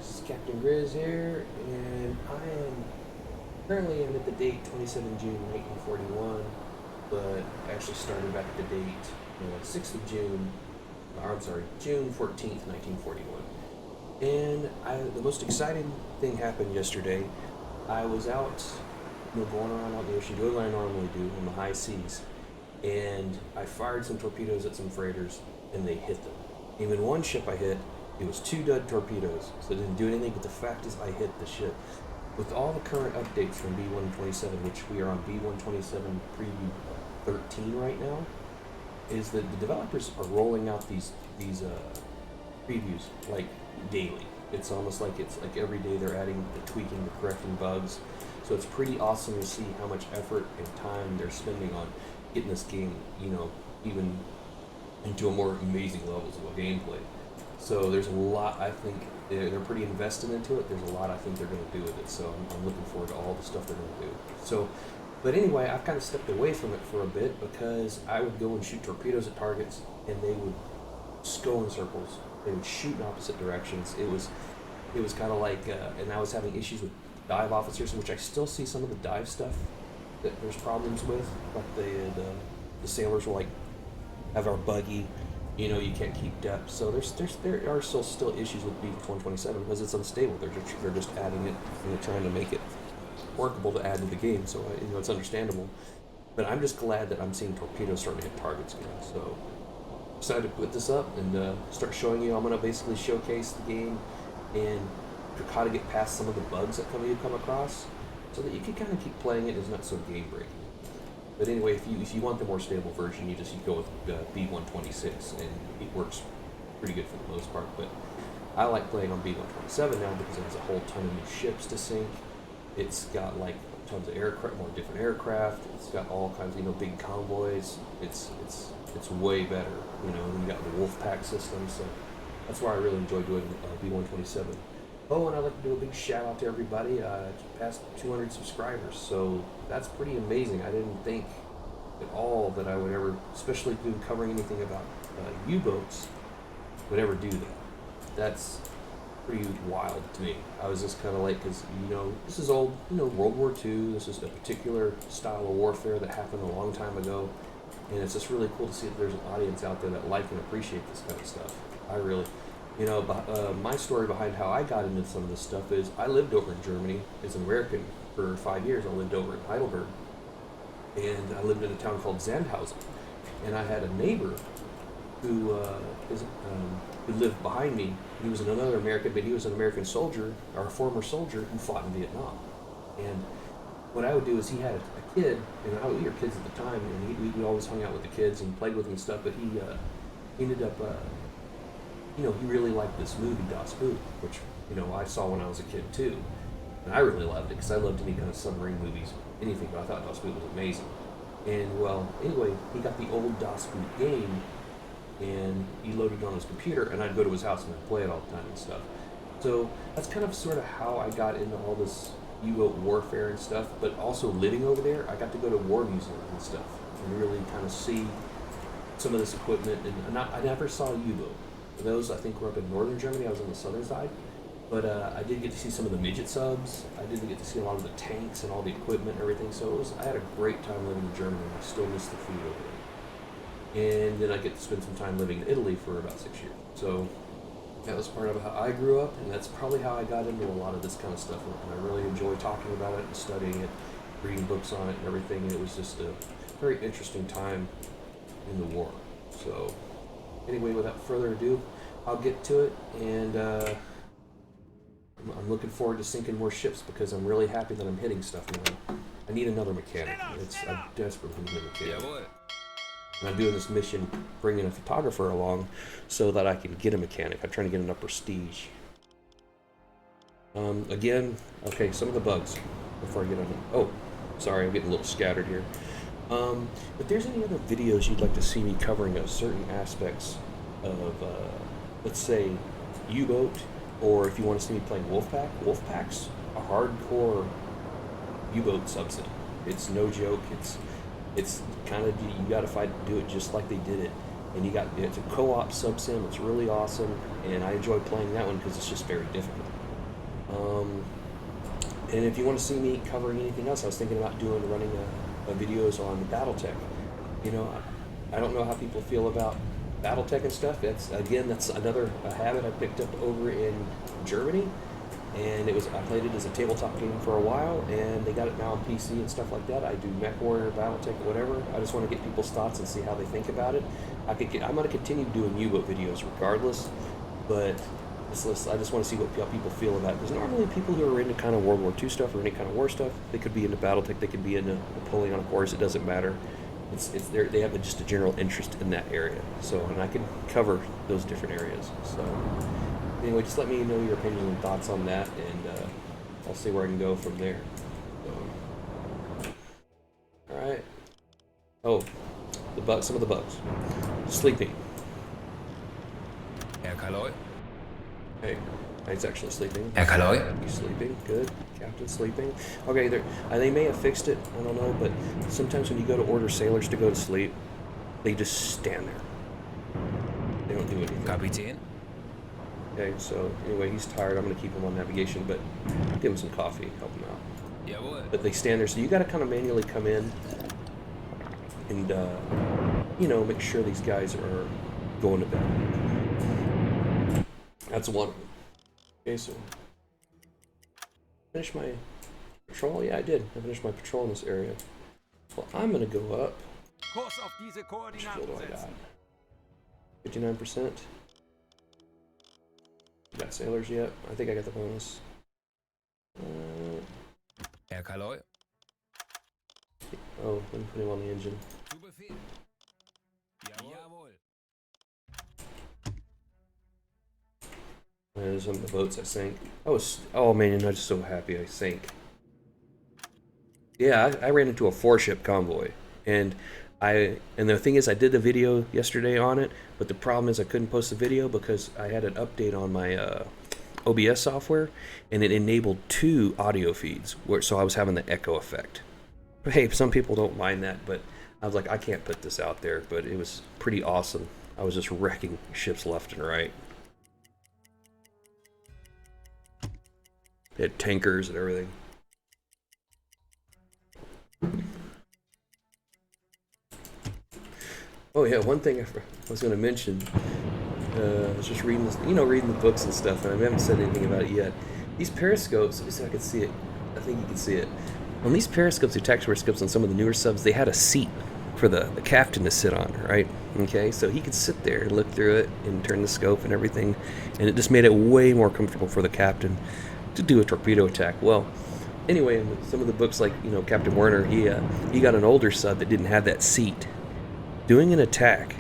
This is Captain Grizz here, and I am currently I'm at the date 27 June 1941, but I actually started back at the date 6th of June, or I'm sorry, June 14th, 1941. And the most exciting thing happened yesterday. I was out, going around out in the ocean, doing what I normally do in the high seas, and I fired some torpedoes at some freighters, and they hit them. Even one ship I hit, it was two dead torpedoes, so it didn't do anything, but the fact is I hit the ship. With all the current updates from B127, which we are on B127 preview 13 right now, is that the developers are rolling out these previews like daily. It's almost like it's like every day they're adding, the tweaking, the correcting bugs. So it's pretty awesome to see how much effort and time they're spending on getting this game, even into a more amazing levels of gameplay. So there's a lot, I think, they're pretty invested into it. There's a lot I think they're going to do with it. So I'm looking forward to all the stuff they're going to do. So, but anyway, I've kind of stepped away from it for a bit because I would go and shoot torpedoes at targets, and they would just go in circles. They would shoot in opposite directions. It was kind of like, and I was having issues with dive officers, which I still see some of the dive stuff that there's problems with. Like the sailors will like have our buggy. You can't keep depth. So there are still issues with B127 because it's unstable. They're just adding it, and they're trying to make it workable to add to the game. So it's understandable. But I'm just glad that I'm seeing torpedoes starting to hit targets again. So decided to put this up and start showing you. I'm going to basically showcase the game and how to get past some of the bugs that you come across, so that you can kind of keep playing it. It's not so game breaking. But anyway, if you want the more stable version, you go with B126, and it works pretty good for the most part. But I like playing on B127 now because it has a whole ton of new ships to sink. It's got like tons of aircraft, more different aircraft. It's got all kinds of big convoys. It's way better. And you got the Wolfpack system. So that's why I really enjoy doing B127. Oh, and I'd like to do a big shout out to everybody. Past 200 subscribers, so that's pretty amazing. I didn't think at all that I would ever, especially covering anything about U-boats, would ever do that. That's pretty wild to me. I was just kind of like, because this is old, World War II. This is a particular style of warfare that happened a long time ago, and it's just really cool to see that there's an audience out there that like and appreciate this kind of stuff. I really. My story behind how I got into some of this stuff is I lived over in Germany as an American for 5 years. I lived over in Heidelberg, and I lived in a town called Sandhausen. And I had a neighbor who lived behind me. He was another American, but he was an American soldier, or a former soldier, who fought in Vietnam. And what I would do is he had a kid, and we were kids at the time, and we always hung out with the kids and played with them and stuff, but he ended up... he really liked this movie, Das Boot, which, I saw when I was a kid too. And I really loved it because I loved any kind of submarine movies, anything, but I thought Das Boot was amazing. And, well, anyway, he got the old Das Boot game, and he loaded it on his computer, and I'd go to his house and I'd play it all the time and stuff. So that's kind of sort of how I got into all this U-boat warfare and stuff, but also living over there, I got to go to war museums and stuff and really kind of see some of this equipment. And I never saw a U-boat. Those, I think, were up in northern Germany. I was on the southern side. But I did get to see some of the midget subs. I did get to see a lot of the tanks and all the equipment and everything. So I had a great time living in Germany, and I still miss the food over there. And then I get to spend some time living in Italy for about 6 years. So that was part of how I grew up, and that's probably how I got into a lot of this kind of stuff. And I really enjoy talking about it and studying it, reading books on it and everything. And it was just a very interesting time in the war. So anyway, without further ado, I'll get to it, and I'm looking forward to sinking more ships because I'm really happy that I'm hitting stuff now. I need another mechanic. I desperately need a mechanic. Yeah, boy. And I'm doing this mission, bringing a photographer along so that I can get a mechanic. I'm trying to get enough prestige. Again, okay, some of the bugs before I get on it. Oh, sorry, I'm getting a little scattered here. If there's any other videos you'd like to see me covering of certain aspects of, let's say, U-boat, or if you want to see me playing Wolfpack, Wolfpack's a hardcore U-boat subsim. It's no joke. It's kind of, you got to fight to do it just like they did it. And it's a co-op subsim. It's really awesome, and I enjoy playing that one because it's just very difficult. And if you want to see me covering anything else, I was thinking about running videos on BattleTech. You know, I don't know how people feel about BattleTech and stuff. That's another habit I picked up over in Germany, and I played it as a tabletop game for a while, and they got it now on PC and stuff like that. I do MechWarrior, BattleTech, whatever. I just want to get people's thoughts and see how they think about it. I'm going to continue doing U-boat videos regardless, but I just want to see how people feel about it. Because normally people who are into kind of World War II stuff or any kind of war stuff, they could be into BattleTech, they could be into Napoleonic Wars. It doesn't matter. They have just a general interest in that area. So, and I can cover those different areas. So, anyway, just let me know your opinions and thoughts on that, and I'll see where I can go from there. So, all right. Oh, some of the bugs. Sleeping. Hey, he's actually sleeping. He's sleeping. Good. Captain's sleeping. Okay, they may have fixed it. I don't know, but sometimes when you go to order sailors to go to sleep, they just stand there. They don't do anything. Kapitän. Okay, so anyway, he's tired. I'm going to keep him on navigation, but give him some coffee, help him out. Jawohl. But they stand there, so you got to kind of manually come in and, you know, make sure these guys are going to bed. That's one of them. Okay, so finish my patrol. Yeah, I did. I finished my patrol in this area. Well, I'm going to go up. Kurs auf diese Koordinaten setzen. 59%. Got sailors yet? I think I got the bonus. Herr Kaloi. Oh, let me put him on the engine. Zu Befehl. Jawohl. There's some of the boats I sank. Oh man, I'm just so happy I sank. Yeah, I ran into a 4-ship convoy, and the thing is, I did the video yesterday on it, but the problem is I couldn't post the video because I had an update on my OBS software, and it enabled 2 audio feeds, so I was having the echo effect. But hey, some people don't mind that, but I was like, I can't put this out there, but it was pretty awesome. I was just wrecking ships left and right. They had tankers and everything. Oh yeah, one thing I was going to mention. I was just reading this, reading the books and stuff, and I haven't said anything about it yet. These periscopes, let me see if I can see it. I think you can see it. On these periscopes, the attack periscopes on some of the newer subs, they had a seat for the captain to sit on, right? Okay, so he could sit there and look through it and turn the scope and everything, and it just made it way more comfortable for the captain to do a torpedo attack. Well, anyway, in some of the books, like Captain Werner, he got an older sub that didn't have that seat. Doing an attack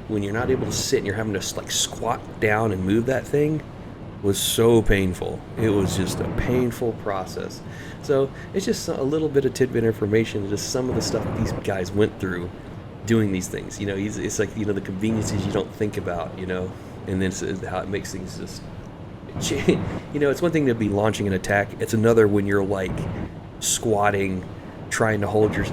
when you're not able to sit and you're having to like squat down and move that thing was so painful. It was just a painful process. So it's just a little bit of tidbit information, just some of the stuff these guys went through doing these things. It's like the conveniences you don't think about, and then how it makes things just. It's one thing to be launching an attack. It's another when you're like squatting, trying to hold your,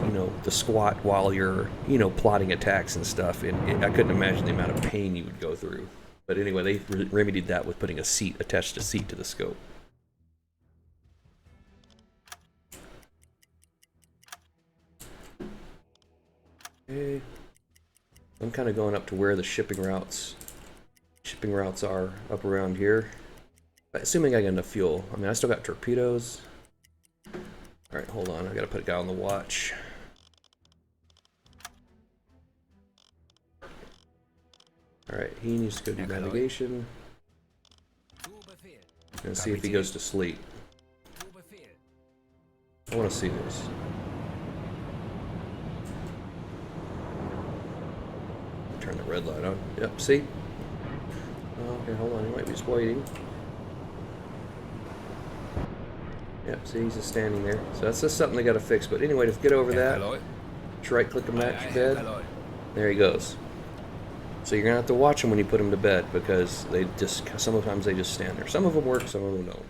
the squat while you're, plotting attacks and stuff. And I couldn't imagine the amount of pain you would go through. But anyway, they remedied that with putting attached a seat to the scope. Okay. I'm kind of going up to where the shipping routes are up around here. Assuming I got enough fuel. I mean, I still got torpedoes. Alright, hold on. I gotta put a guy on the watch. Alright, he needs to go do navigation. And see if he goes to sleep. I want to see this. Turn the red light on. Yep, see? Okay, hold on. He might be just waiting. Yep, see, he's just standing there. So that's just something they got to fix. But anyway, to get over that, just right-click him at bed. There he goes. So you're going to have to watch him when you put him to bed, because sometimes they just stand there. Some of them work, some of them don't.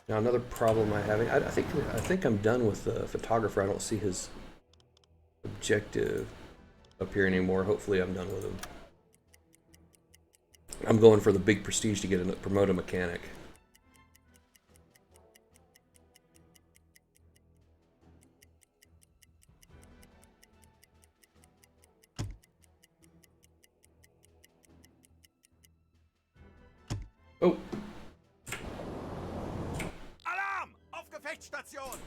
Now another problem I'm having, I think I'm done with the photographer. I don't see his objective up here anymore. Hopefully I'm done with him. I'm going for the big prestige to promote a mechanic. Endstation!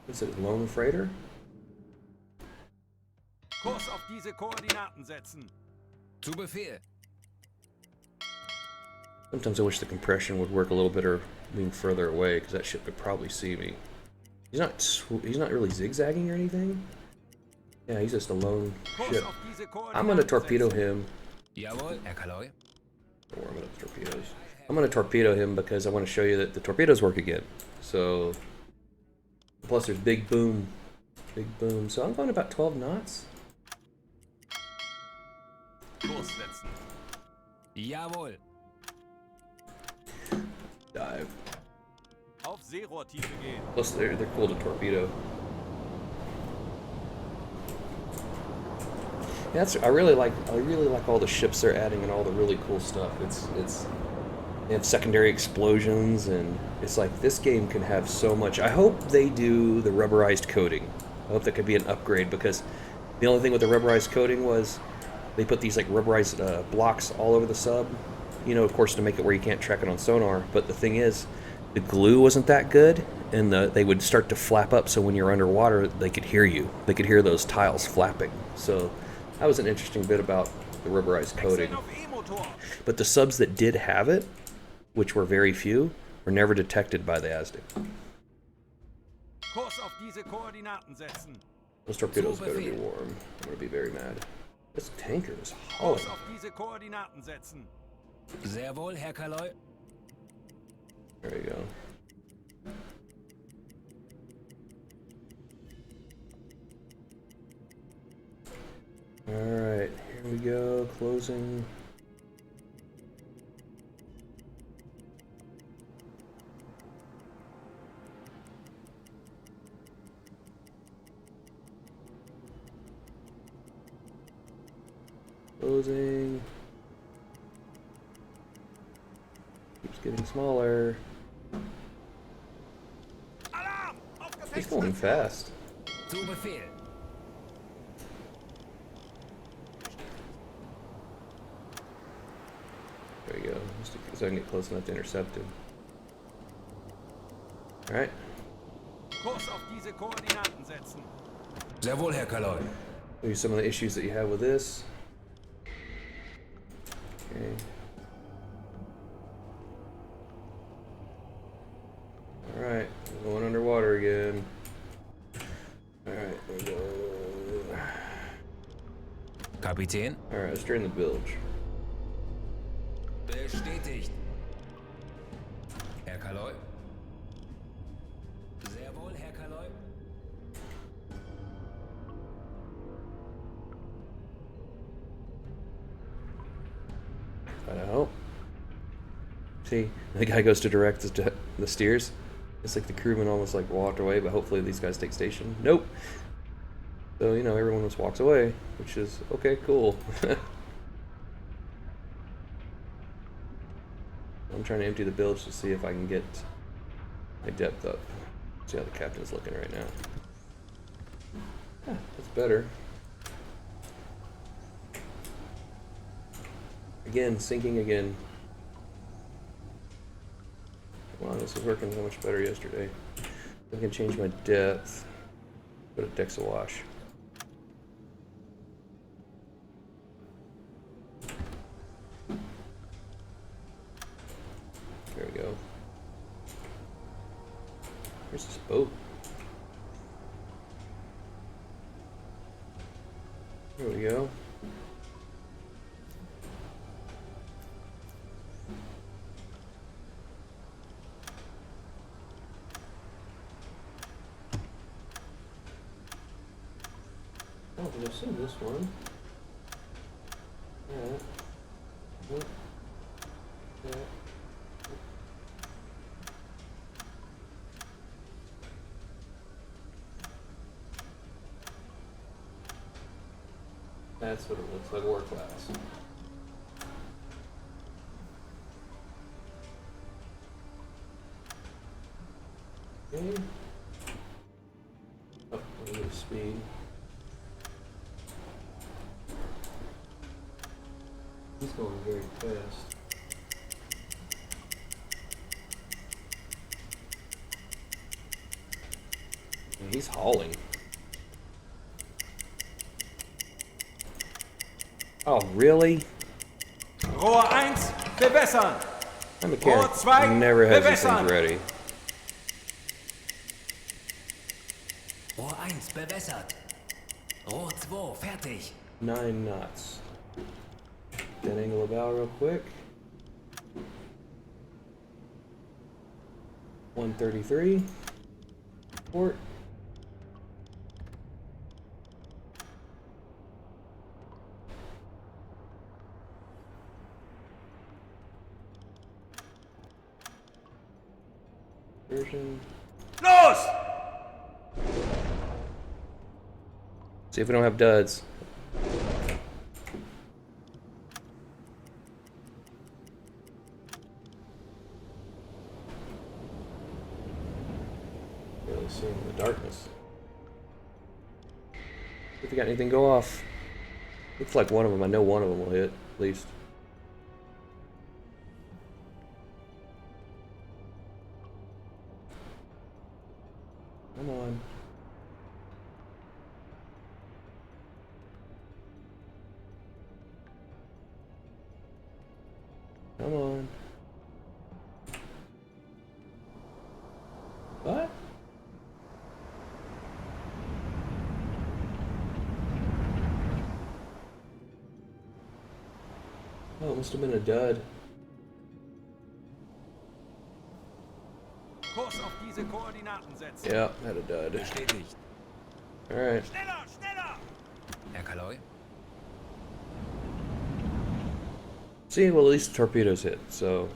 Is it a lone freighter? Kurs auf diese Koordinaten setzen. Zu Befehl. Sometimes I wish the compression would work a little better being further away, because that ship could probably see me. He's not really zigzagging or anything. Yeah, he's just a lone ship. I'm gonna torpedo him. Jawohl, Herr Kaloi. Or I'm gonna torpedoes. I'm gonna torpedo him because I want to show you that the torpedoes work again. So, plus there's big boom, big boom. So I'm going about 12 knots. Kurs setzen. Jawohl. Dive. Auf Seerohrtiefe gehen. Plus they're cool to torpedo. Yeah, I really like all the ships they're adding and all the really cool stuff. They have secondary explosions, and it's like this game can have so much. I hope they do the rubberized coating. I hope that could be an upgrade, because the only thing with the rubberized coating was they put these like rubberized blocks all over the sub. You know, of course, to make it where you can't track it on sonar. But the thing is, the glue wasn't that good, and they would start to flap up. So when you're underwater, they could hear you. They could hear those tiles flapping. So that was an interesting bit about the rubberized coating. But the subs that did have it, which were very few, were never detected by the ASDIC. Kurs auf diese Koordinaten setzen. Those torpedoes better be warm. I'm gonna be very mad. This tanker is hauling. Kurs auf diese Koordinaten setzen. Sehr wohl, Herr Kaloi. There you go. Alright, here we go, closing. Closing. Keeps getting smaller. Alarm! He's going fast. Zu Befehl. There you go. Just so I can get close enough to intercept him. Alright. Kurs auf diese Koordinaten setzen. Sehr wohl, Herr Kaloi. Maybe some of the issues that you have with this. Okay. Alright, we're going underwater again. Alright, there we go. Kapitän. Alright, let's drain the bilge. Bestätigt. Herr Kaloi. Sehr wohl, Herr Kaloi. I know. See, the guy goes to direct the steers. It's like the crewman almost like walked away, but hopefully these guys take station. Nope. So, you know, everyone just walks away, which is okay, cool. I'm trying to empty the bilge to see if I can get my depth up. See how the captain's looking right now. Yeah, that's better. Again, sinking again. Wow, this was working so much better yesterday. I can change my depth. Put a dex awash. There we go. Where's this boat? There we go. Oh, I've seen this one. Yeah. Yeah. That's what it looks like, war class. Okay. Oh, a little bit of speed. He's going very fast. He's hauling. Oh, really? Rohr 1, bewässern. My mechanic Rohr 2, never has these bewässern. things ready. Rohr 1 bewässert. Rohr 2 fertig. 9 knots. Dead angle of bow real quick. 133. Port. Version. Los! See if we don't have duds. Really seeing the darkness. If we got anything go off. Looks like one of them. I know one of them will hit, at least. Come on. Come on. What? Oh, it must have been a dud. Kurs auf diese Koordinaten setzen. Yeah, had a dud. Bestätigt. Alright. Schneller, schneller! Herr Kaloi? See, well, at least the torpedoes hit, so...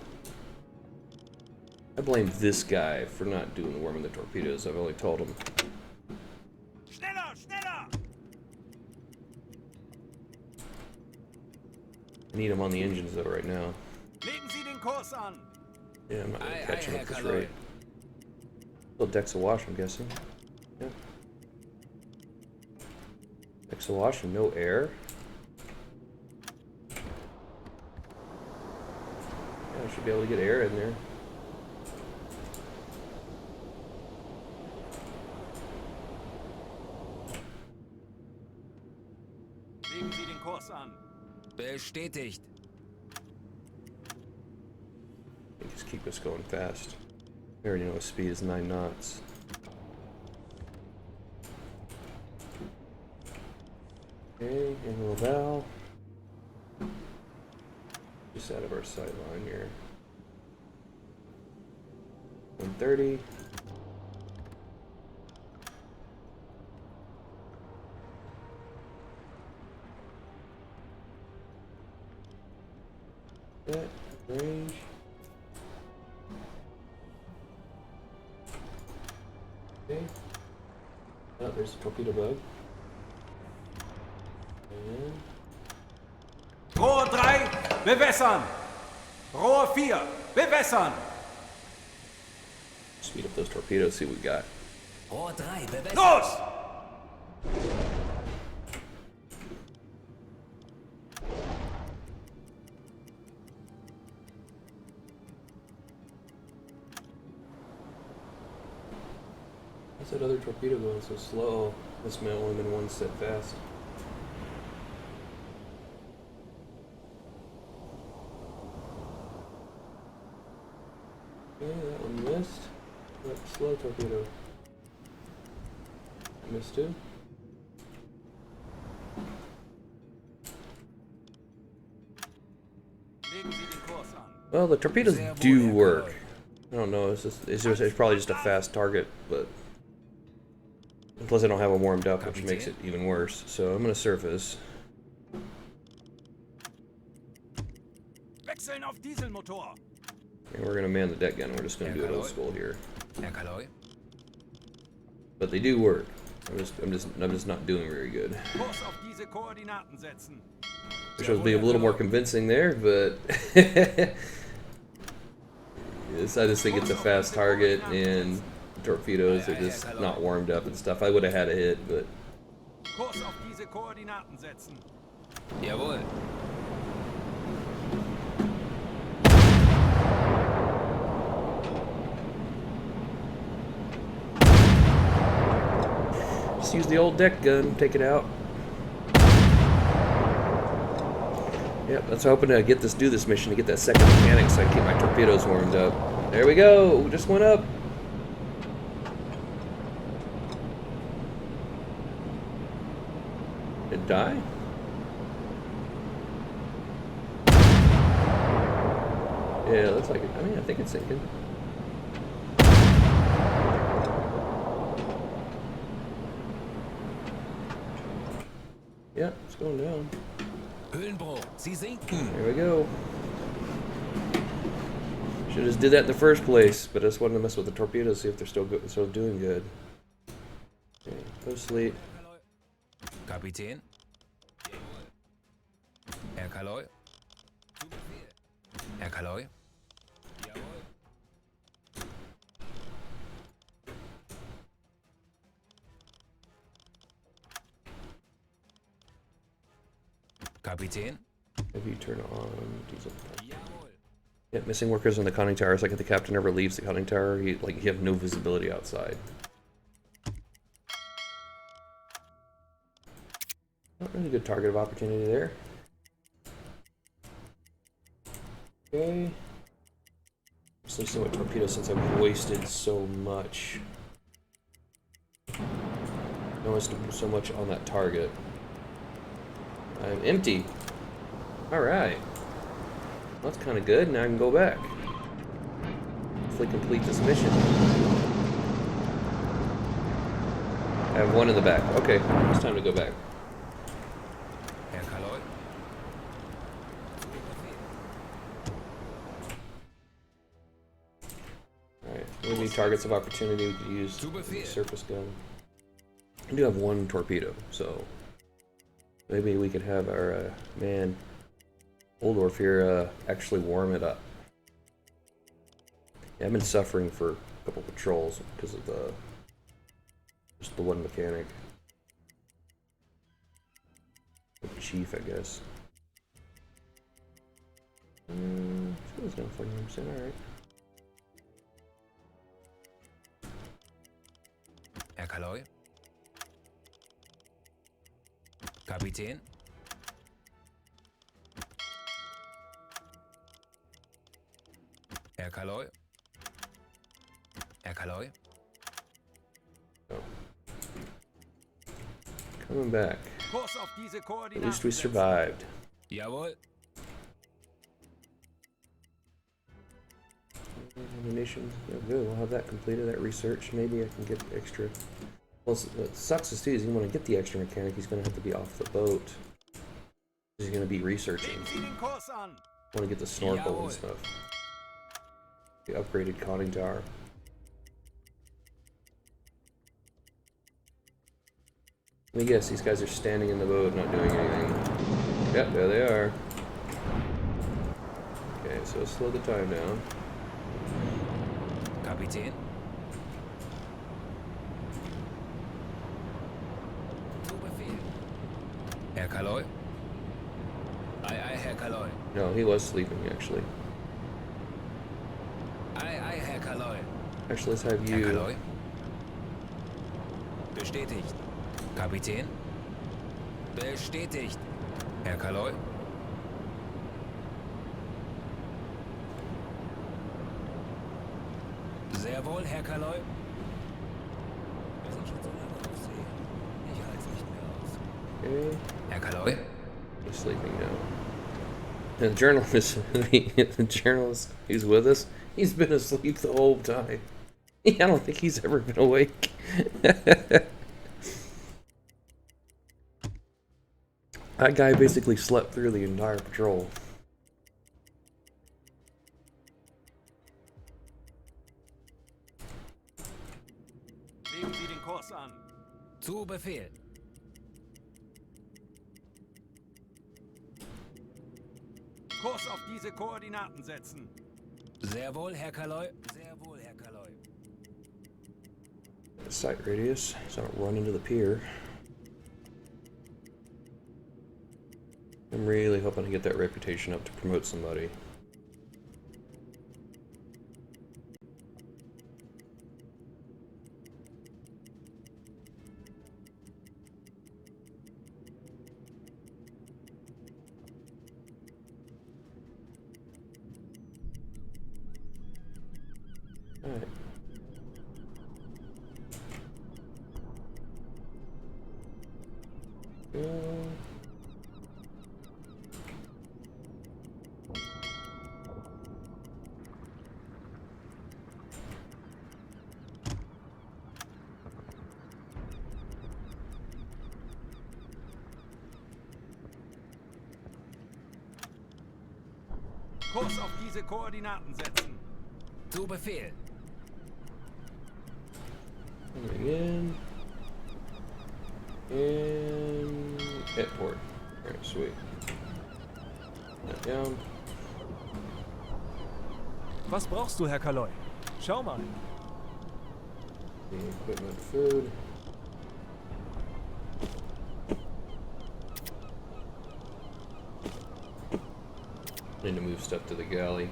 I blame this guy for not doing the worm in the torpedoes. I've only told him. Schneller, schneller! I need him on the engines, though, right now. Legen Sie den Kurs an. Yeah, I'm not going Aye, to catch aye, him at this Herr Kaloi. rate. Still decks awash, I'm guessing. Yeah. Decks awash and no air. Yeah, I should be able to get air in there. Legen Sie den Kurs an. Bestätigt. They just keep us going fast. I already know his speed is 9 knots. Okay, angle of bow. Just out of our sight line here. 130. That range. Okay. Oh, there's a torpedo bug. And Rohr 3, bewässern. Rohr 4, bewässern. speed up those torpedoes, see what we got. Rohr 3 bewässert. Los! What's that other torpedo going so slow? This may have only been one set fast. Okay, that one missed. That slow torpedo. Missed too. Legen Sie den Kurs an. Well, the torpedoes Sehr wohl, do Herr work. Kaloi. I don't know. It's probably just a fast target, but plus I don't have them warmed up, which makes it even worse. So I'm gonna surface. Wechseln auf Dieselmotor. And we're gonna man the deck gun. We're just gonna do it old school here. Herr Kaloi? But they do work. I'm just not doing very good. Kurs auf diese Koordinaten setzen. Wish I was being a little more convincing there, but yes, I just think it's a fast target and torpedoes are just not warmed up and stuff. I would have had a hit, but Kurs auf diese Koordinaten setzen. Jawohl. just use the old deck gun, take it out. Yep, that's hoping to do this mission to get that second mechanic so I can keep my torpedoes warmed up. There we go, just went up. Did it die? Yeah, it looks like it. I mean, I think it's sinking. Yeah, it's going down. Höhenbruch, Sie sinken. There we go. Should have did that in the first place, but I just wanted to mess with the torpedoes, see if they're still doing good. Okay, go sleep. Kapitän. Herr Kaloy. Herr Kaloy. Kapitän. Maybe you turn on diesel. Yeah, missing workers on the conning tower. It's like if the captain ever leaves the conning tower, you have no visibility outside. Not really good target of opportunity there. Okay. Just so much torpedoes since I've wasted so much. Almost so much on that target. I'm empty. Alright. Well, that's kind of good. Now I can go back. Hopefully complete this mission. I have one in the back. Okay, it's time to go back. Herr Kaloy. Alright, maybe targets of opportunity we could use the surface gun. I do have one torpedo, so maybe we could have our man Oldorf here actually warm it up. Yeah, I've been suffering for a couple patrols because of just the one mechanic. The chief, I guess. Fuel's down 49%, alright. Herr Kaloy. Kapitän. Herr Kaloy. Herr Kaloy. Oh. Coming back. Kurs auf diese At Koordinaten least we setzen. survived. Jawohl. Ammunition. Yeah, good. We'll have that completed, that research. Maybe I can get extra. Well, what sucks is too is you want to get the extra mechanic, he's going to have to be off the boat. He's going to be researching. Legen Sie den Kurs an. Want to get the snorkel and Jawohl. stuff. The upgraded conning tower. Let me guess, these guys are standing in the boat, not doing anything. Yep, there they are. Okay, so slow the time down. Kapitän. Zu Befehl. Herr Kaloy. Ei, ei, Herr Kaloy. No, he was sleeping, actually. Ei, ei, Herr Kaloy. Actually, let's have Herr you... Kaloy. Bestätigt. Kapitän. Bestätigt. Herr Kaloy. Sehr wohl, Herr Kaloy. Wir sind schon so lange auf See. Ich halte es nicht mehr aus. Okay, Herr Kaloy. he's sleeping now. And the journalist, the journalist, he's with us. He's been asleep the whole time. I don't think he's ever been awake. That guy basically slept through the entire patrol. Legen Sie den Kurs an. Zu Befehl. Kurs auf diese Koordinaten setzen. Sehr wohl, Herr Kaloy. Sehr wohl, Herr Kaloy. Sight radius, so I don't run into the pier. I'm really hoping to get that reputation up to promote somebody. Alright. Kurs auf diese Koordinaten setzen. Zu Befehl. Again. And hit port. Alright, sweet. That down. Was brauchst du, Herr Kaloy? Schau mal. The equipment, food. Need to move stuff to the galley.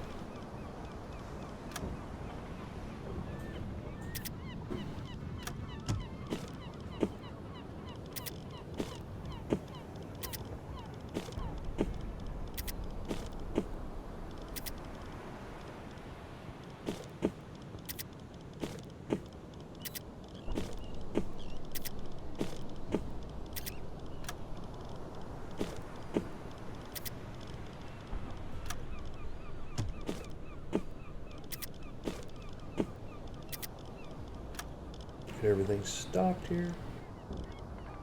Get everything stocked here.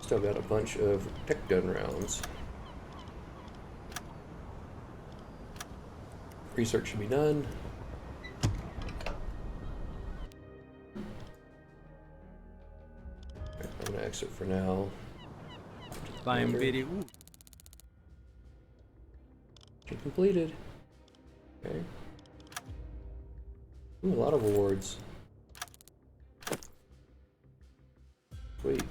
Still got a bunch of tech gun rounds. Research should be done. Right, I'm gonna exit for now. Beim Remember. BDU. Mission completed. Okay. Ooh, a lot of awards. Sweet.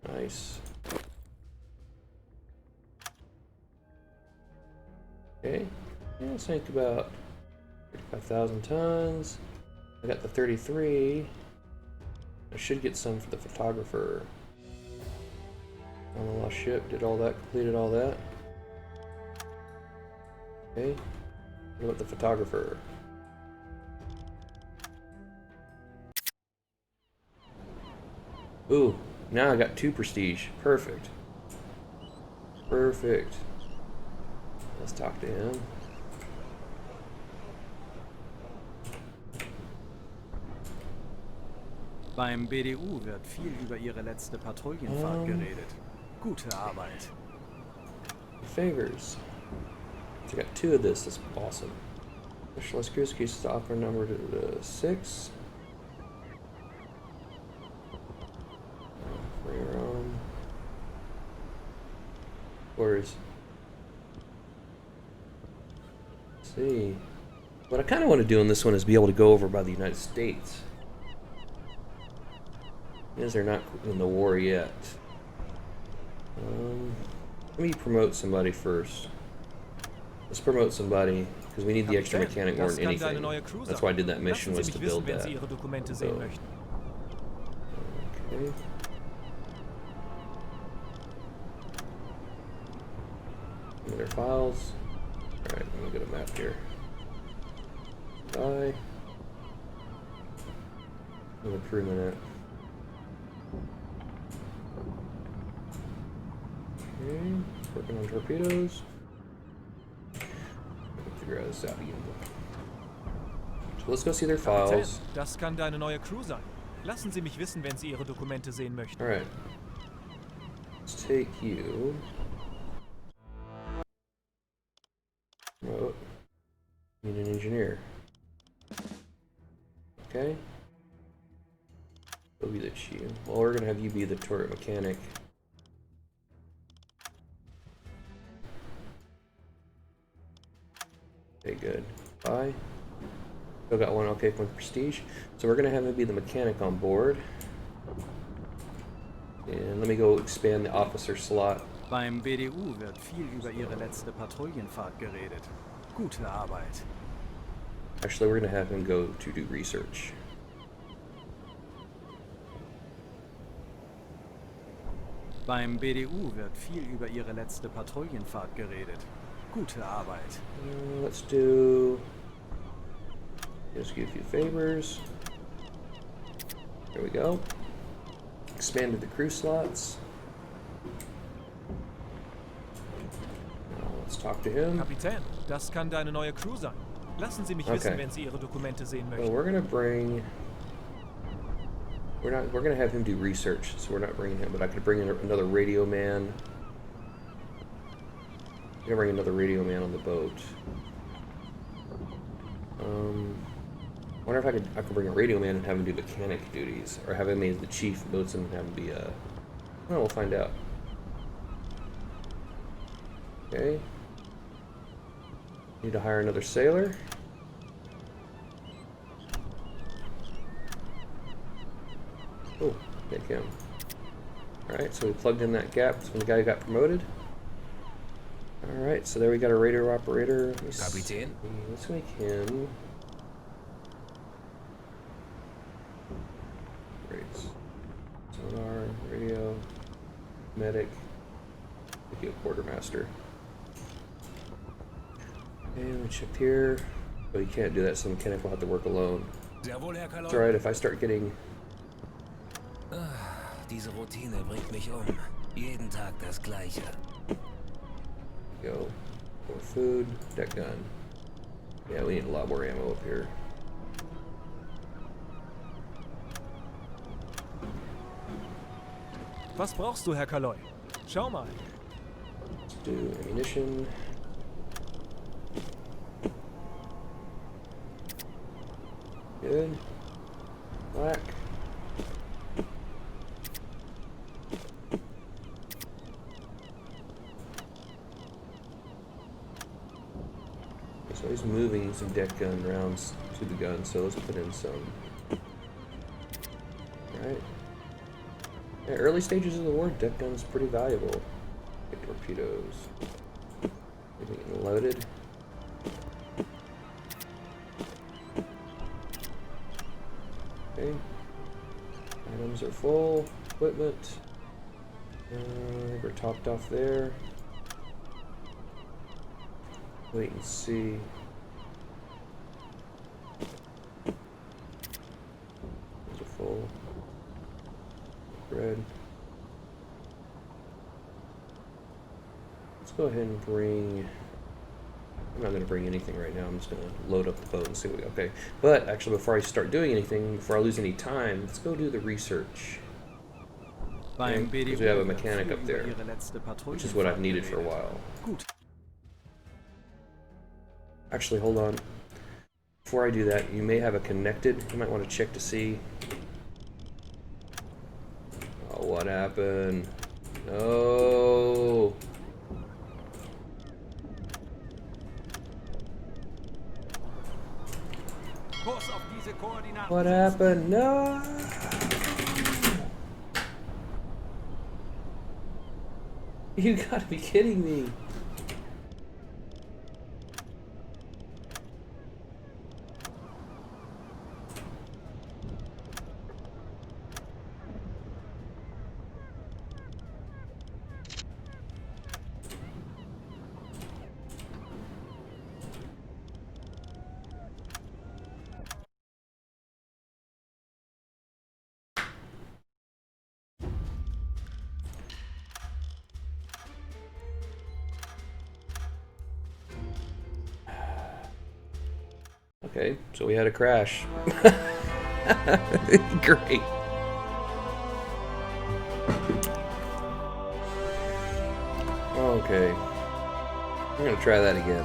Nice. Okay. Yeah, let's think about 35,000 tons. I got the 33. I should get some for the photographer. On the lost ship, did all that, completed all that. Okay. What about the photographer? Ooh, now I got 2 prestige. Perfect. Perfect. Let's talk to him. Beim BDU wird viel über Ihre letzte Patrouillenfahrt geredet. Gute Arbeit. Favors. I got 2 of this. That's awesome. Specialized cruise cases offer number to 6. For your own. Orders. Let's see. What I kind of want to do in this one is be able to go over by the United States. Because they're not in the war yet. Let me promote somebody first. Let's promote somebody, because we need the extra mechanic more than anything. That's why I did that mission, was to build that. Ihre Dokumente sehen möchten. Okay. Their files. Alright, let me get a map here. Die. Another crew minute. Okay, working on torpedoes. Figure out this out again. So let's go see their files. Das kann deine neue Crew sein. Lassen Sie mich wissen, wenn Sie Ihre Dokumente sehen möchten. Alright. Let's take you. Remote. Need an engineer. Okay. We'll be the chief. Well, we're gonna have you be the turret mechanic. Okay, good. Bye. Still got one, okay, one prestige. So we're gonna have him be the mechanic on board. And let me go expand the officer slot. Beim BDU wird viel über Ihre letzte Patrouillenfahrt geredet. Gute Arbeit. Actually, we're gonna have him go to do research. Beim BDU wird viel über Ihre letzte Patrouillenfahrt geredet. Gute Arbeit. Let's do... Just give a few favors. There we go. Expanded the crew slots. Now let's talk to him. Kapitän, das kann deine neue Crew sein. Lassen Sie mich Okay. wissen, wenn Sie Ihre Dokumente sehen Well, möchten. we're gonna bring... We're gonna have him do research, so we're not bringing him, but I could bring in another radio man. I'm gonna bring another radio man on the boat. I wonder if I could bring a radio man and have him do mechanic duties, or have him be the chief boatswain and have him be a... Well, we'll find out. Okay. Need to hire another sailor. Oh, take him. Alright, so we plugged in that gap when the guy got promoted. Alright, so there we got a radar operator. Kapitän? Let's make him... Great. Sonar, radio, medic, make you a quartermaster. And we check here. Oh, you can't do that, so the mechanic will have to work alone. Sehr wohl, Herr Kaloi. It's alright if I start getting... Diese Routine bringt mich um. Jeden Tag das Gleiche. Go. More food, deck gun. Yeah, we need a lot more ammo up here. Was brauchst du, Herr Kaloi? Schau mal. Let's do ammunition. Good. Black. So he's moving some deck gun rounds to the gun, so let's put in some. Alright. Yeah, early stages of the war, deck gun's pretty valuable. Get torpedoes. Getting loaded. Okay. Items are full. Equipment. We're topped off there. Wait and see. Those are full. Bread. Let's go ahead and bring... I'm not going to bring anything right now. I'm just going to load up the boat and see what we... Okay. But actually, before I start doing anything, before I lose any time, let's go do the research. Beim Because BDU we have a wird mechanic viel up über there, Ihre letzte which is what I've Patrouillenfahrt needed for a geredet. while. Gut. Actually, hold on. Before I do that, you may have a connected. You might want to check to see. Oh, what happened? No. Kurs auf diese Koordinaten What setzen. happened? No. You gotta be kidding me. Okay, so we had a crash. Great. Okay. I'm gonna try that again.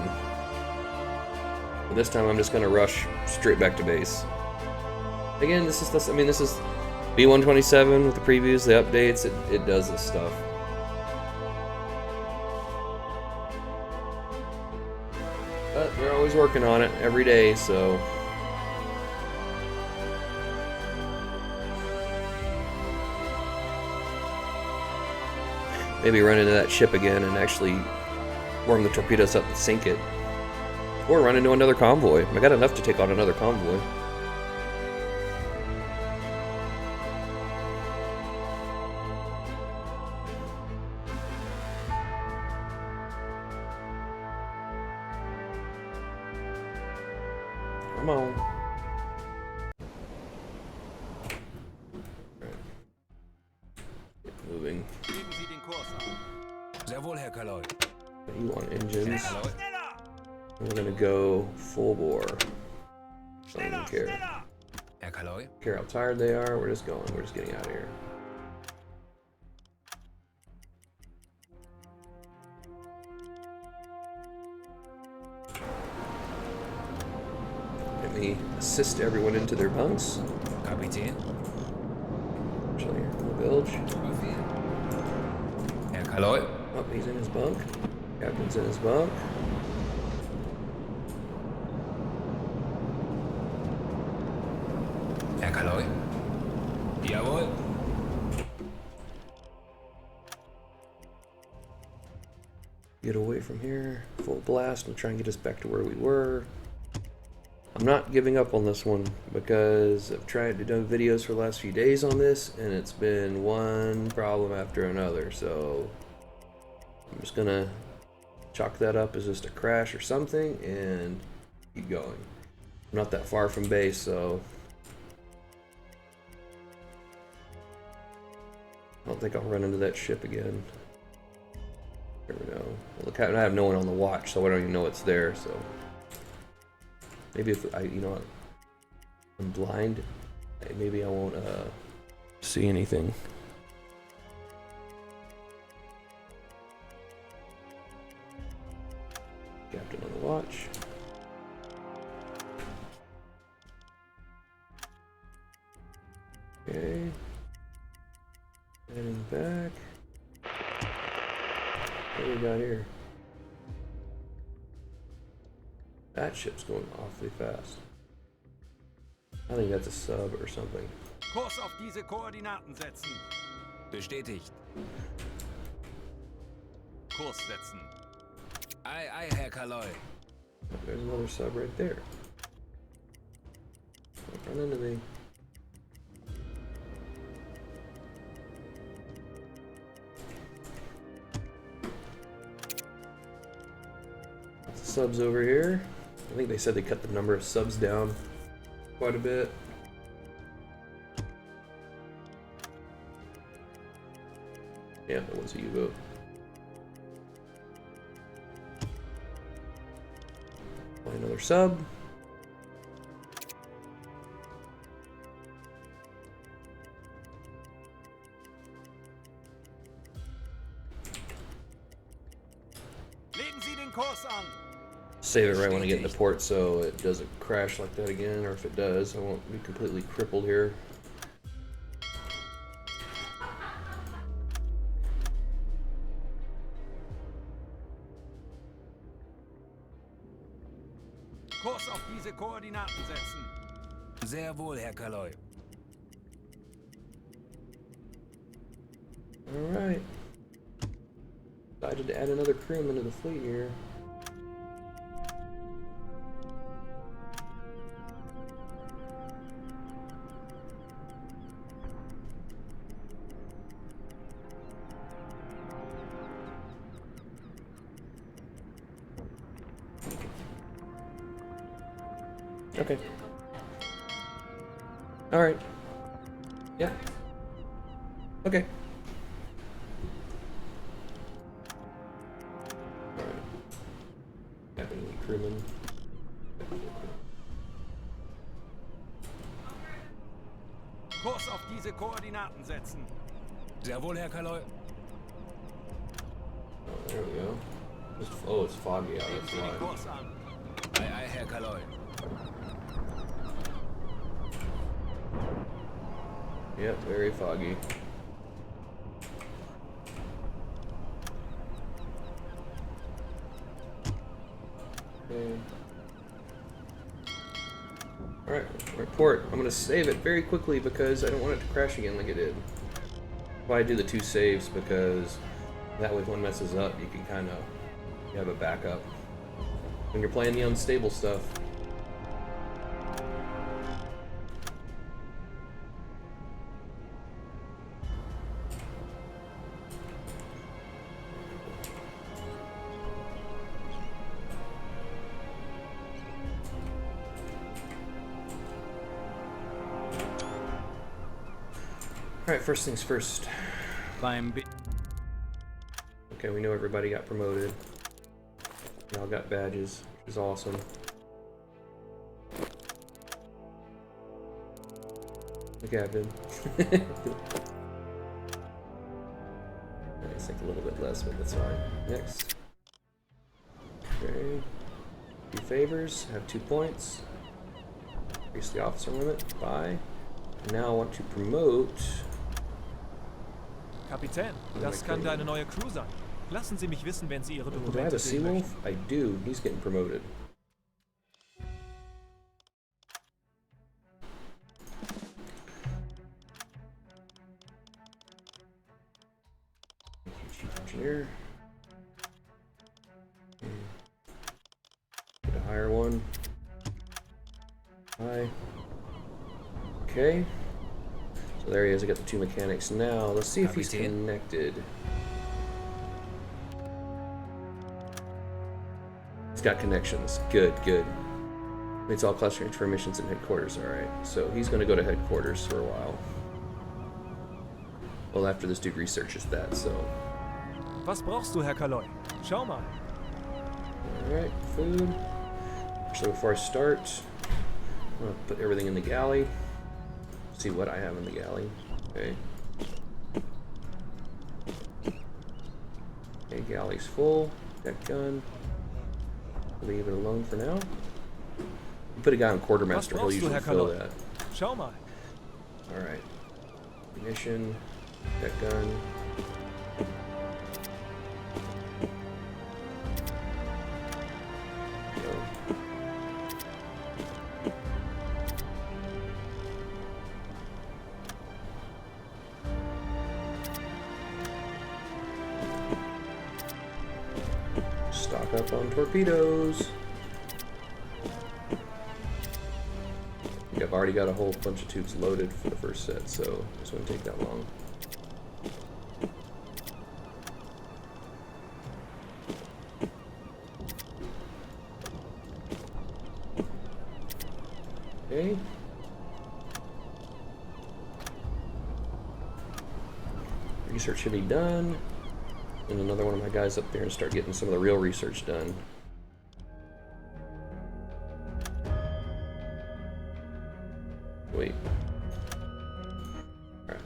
But this time I'm just gonna rush straight back to base. Again, this is B127 with the previews, the updates, it does this stuff. But they're always working on it every day, so. Maybe run into that ship again and actually warm the torpedoes up and sink it. Or run into another convoy. I got enough to take on another convoy. Come on. Right. Get moving. Legen Sie den Kurs an. Sehr wohl, Herr Kaloi. You want engines? Schneller, schneller! We're gonna go full bore. Don't even Schneller, care. schneller! Herr Kaloi? Care how tired they are. We're just going. We're just getting out of here. Let me assist everyone into their bunks. Kapitän? Actually, in the bilge. Befehl. Herr Kaloi? Oh, he's in his bunk. Captain's in his bunk. Herr Kaloi? Jawohl. Get away from here. Full blast and try and get us back to where we were. I'm not giving up on this one because I've tried to do videos for the last few days on this and it's been one problem after another. So I'm just gonna chalk that up as just a crash or something and keep going. I'm not that far from base, so I don't think I'll run into that ship again. Never know. Well, look, I have no one on the watch, so I don't even know it's there. So maybe if I, you know what, I'm blind, maybe I won't see anything. Captain on the watch. Okay. Heading back. What do we got here? That ship's going awfully fast. I think that's a sub or something. Kurs auf diese Koordinaten setzen. Bestätigt. Kurs setzen. Ei, ei, Herr Kaloi. There's another sub right there. Don't run into me. Lots of subs over here. I think they said they cut the number of subs down quite a bit. Yeah, that was a U-boat. Another sub. Legen Sie den Kurs an. Save it right when I get into port so it doesn't crash like that again, or if it does, I won't be completely crippled here. Kurs auf diese Koordinaten setzen. Sehr wohl, Herr Kaloi. Alright. Decided to add another crewman to the fleet here. Okay. Alright. Yeah. Okay. Alright. Captain and crewman. Kurs auf diese Koordinaten setzen. Sehr wohl, Herr Kaloi. Oh, there we go. Oh, it's foggy out. Legen That's Sie den why. Kurs an. Ei, ei, Herr Kaloi. Yep, very foggy. Okay. Alright, report. I'm gonna save it very quickly because I don't want it to crash again like it did. Why I do the 2 saves, because that way if one messes up, you can kind of have a backup when you're playing the unstable stuff. Alright, first things first. Beim B Okay, we know everybody got promoted. They all got badges, which is awesome. The captain. I think a little bit less, but that's fine. Next. Okay. Few favors, have 2 points. Increase the officer limit by. Now I want to promote. Kapitän, das kann deine neue Crew sein. Lassen Sie mich wissen, wenn Sie Ihre Do I have Dokumente a sehen Seawolf? möchten. I do. He's getting promoted. Thank you, Chief Engineer. Get a higher one. Hi. Okay. So there he is. I got the 2 mechanics now. Let's see if he's Kapitän. connected. He's got connections. Good, good. It's all cluster transmissions in headquarters. Alright. So he's going to go to headquarters for a while. Well, after this dude researches that, so. Was brauchst du, Herr Kaloy? Schau mal. Alright, food. Actually, before I start, I'm going to put everything in the galley. See what I have in the galley. Okay. Okay, galley's full. Got gun. Leave it alone for now. You put a guy on quartermaster, he'll brauchst du, usually Herr fill Kaloy? that. Schau mal. Alright. Ignition. That gun. Go. Stock up on torpedoes. I've already got a whole bunch of tubes loaded for the first set, so this wouldn't take that long. Okay. Research should be done. And another one of my guys up there and start getting some of the real research done. Wait. Alright.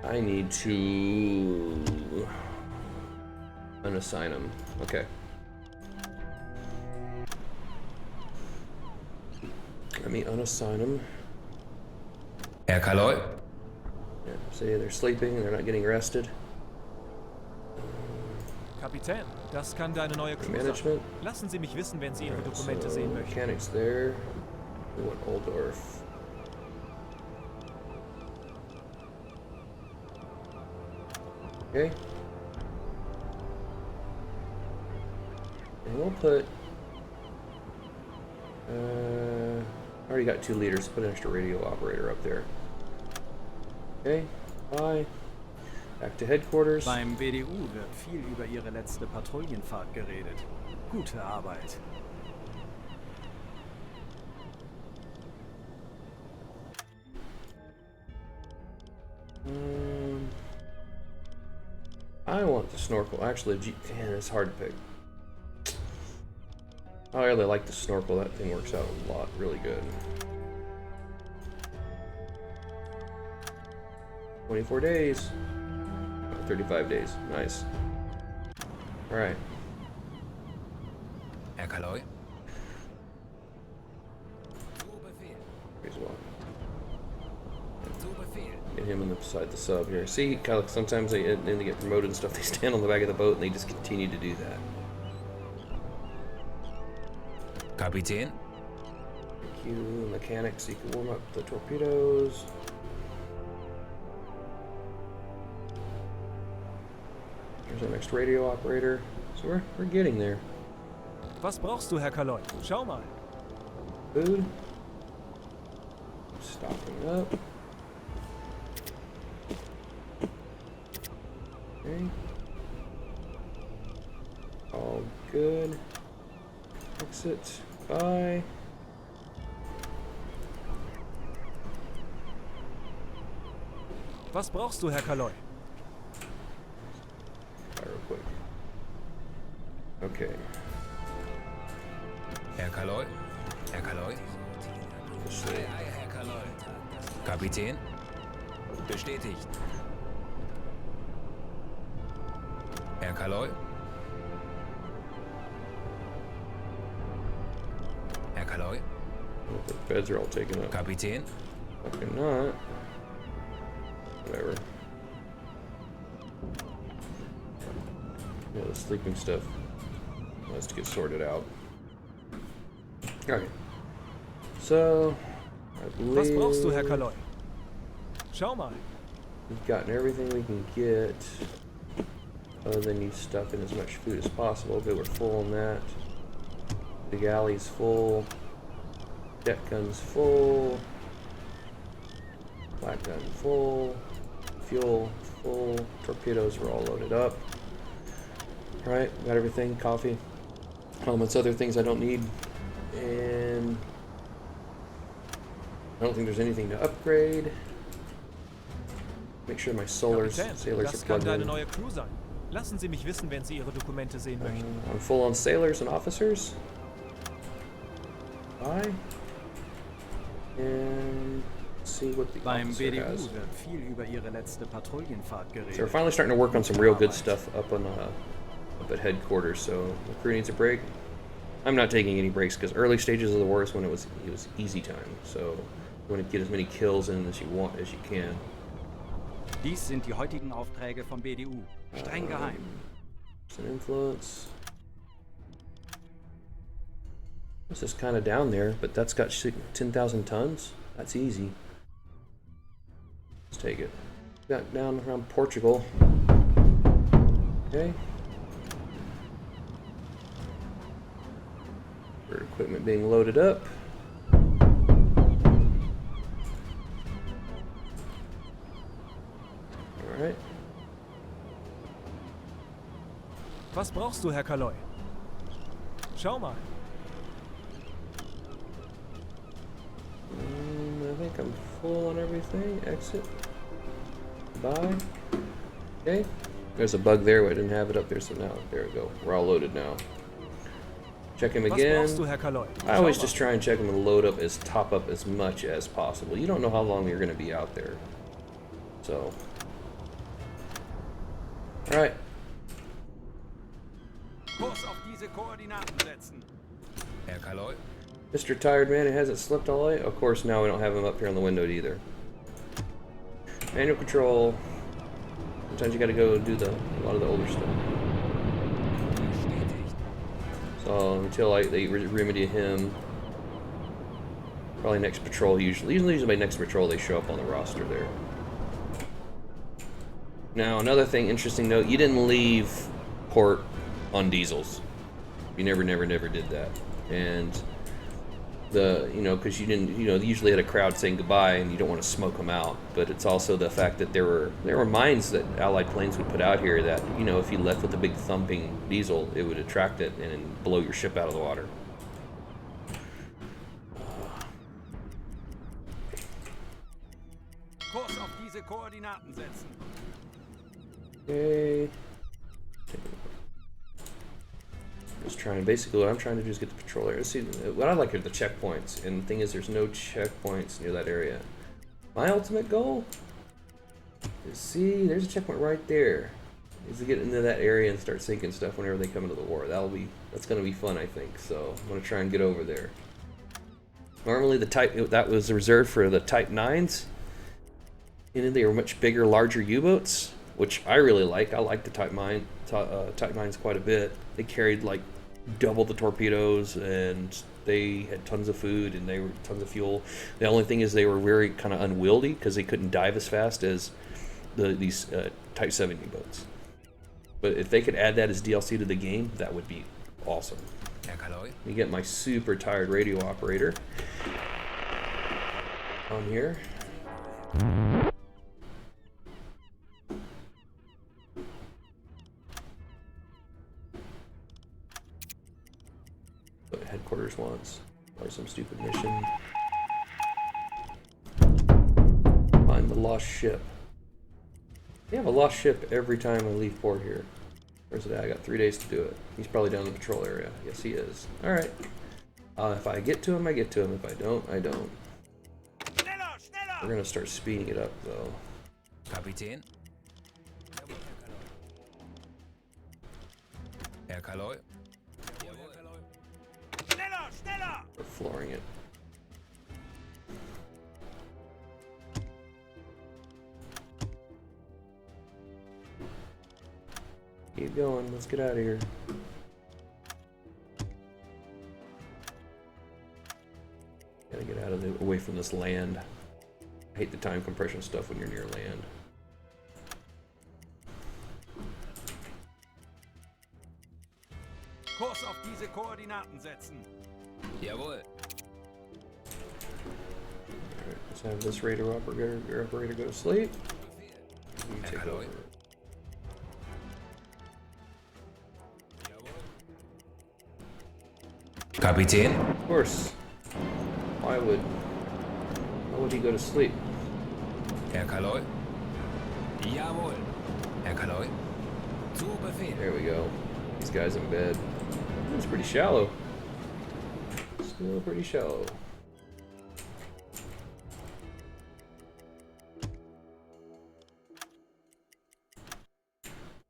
I need to unassign him. Okay. Let me unassign him. Herr Kaloy? Yeah, say they're sleeping, they're not getting rested. Kapitän, das kann deine neue Crew sein. Management. Lassen Sie mich wissen, wenn Sie Ihre Alright, Dokumente so sehen möchten. mechanics there. We want Oldorf. Okay. And we'll put. I already got 2 leaders. Put an extra radio operator up there. Okay. Bye. Back to headquarters. Beim BDU wird viel über ihre letzte Patrouillenfahrt geredet. Gute Arbeit. I want the snorkel. Actually, man, it's hard to pick. I really like the snorkel. That thing works out a lot, really good. 24 days. 35 days. Nice. Alright. Herr Kaloy? Here's one. Get him beside the sub here. See, kind of sometimes they get promoted and stuff. They stand on the back of the boat and they just continue to do that. Kapitän? Q mechanics, so you can warm up the torpedoes. There's our next radio operator. So we're getting there. Was brauchst du, Herr Kaloy? Schau mal. Food. Stocking up. Okay. All good. Exit. Bye. Was brauchst du, Herr Kaloy? Bye real quick. Okay. Herr Kaloy? Herr Kaloy? Let's see. Herr Kaloy. Kapitän? Bestätigt. Herr Kaloy? Herr Kaloy? The beds are all taken up. Kapitän? Fucking not. Whatever. Yeah, the sleeping stuff has to get sorted out. Okay. So, I believe Was brauchst du, Herr Kaloy? Schau mal. we've gotten everything we can get. Other than you stuff in as much food as possible, but we're full on that. The galley's full. Jet gun's full. Black gun full. Fuel full. Torpedoes are all loaded up. Alright, got everything. Coffee. It's other things I don't need. And I don't think there's anything to upgrade. Make sure my sailors Kapitän, are das kann plugged deine in. neue Crew sein. Lassen Sie mich wissen, wenn Sie Ihre Dokumente sehen möchten. I'm full on sailors and officers. Bye. And see what the Beim officer BDU has. wird viel über ihre letzte Patrouillenfahrt So we're geredet. finally starting to work on some real good stuff up on up at headquarters. So the crew needs a break. I'm not taking any breaks because early stages are the worst when it was easy time. So you want to get as many kills in as you can. Dies sind die heutigen Aufträge vom BDU. Streng geheim. It's an influence. This is kind of down there, but that's got 10,000 tons. That's easy. Let's take it. Got down around Portugal. Okay. Equipment being loaded up. Alright. Was brauchst du, Herr Kaloy? Schau mal. I think I'm full on everything. Exit. Bye. Okay. There's a bug there, but I didn't have it up there, so now, there we go. We're all loaded now. Check him Was again. brauchst du, Herr Kaloy? I always Schau just mal. try and check them and load up top up as much as possible. You don't know how long you're going to be out there. So. Alright. Kurs auf diese Koordinaten setzen. Herr Kaloy? Mr. Tired Man, it hasn't slept all night. Of course, now we don't have him up here on the window either. Manual control. Sometimes you got to go do a lot of the older stuff. Bestätigt. So until they remedy him, probably next patrol. Usually by next patrol they show up on the roster there. Now another thing, interesting note: you didn't leave port on diesels. You never did that, and because you didn't, they usually had a crowd saying goodbye, and you don't want to smoke them out. But it's also the fact that there were mines that Allied planes would put out here that, if you left with a big thumping diesel, it would attract it and blow your ship out of the water. Kurs auf diese Koordinaten setzen. Okay. Just basically what I'm trying to do is get the patrol area. See, what I like are the checkpoints, and the thing is there's no checkpoints near that area. My ultimate goal is, see, there's a checkpoint right there, is to get into that area and start sinking stuff whenever they come into the war. That's gonna be fun, I think, so I'm gonna try and get over there. Normally that was reserved for the Type 9s, and they were much bigger, larger U-boats, which I really like. I like the Type 9s quite a bit. They carried like double the torpedoes, and they had tons of food, and they were tons of fuel. The only thing is they were very kind of unwieldy because they couldn't dive as fast as these Type 7 U-boats. But if they could add that as DLC to the game, that would be awesome. Herr Kaloy? You get my super tired radio operator on here. what headquarters wants. Or some stupid mission. Find the lost ship. They have a lost ship every time I leave port here. Where's it at? I got 3 days to do it. He's probably down in the patrol area. Yes, he is. Alright. If I get to him, I get to him. If I don't, I don't. We're gonna start speeding it up, though. Kapitän? Herr Kaloi? We're flooring it. Keep going. Let's get out of here. Gotta get out of the away from this land. I hate the time compression stuff when you're near land. Kurs auf diese Koordinaten setzen. Jawohl. Alright, let's have this radar operator go to sleep. You take Hello. over. Kapitän? Of course. Why would he go to sleep? Herr Kaloi? Jawohl. Herr Kaloi? Zu Befehl. There we go. These guys in bed. It's pretty shallow. Still pretty shallow.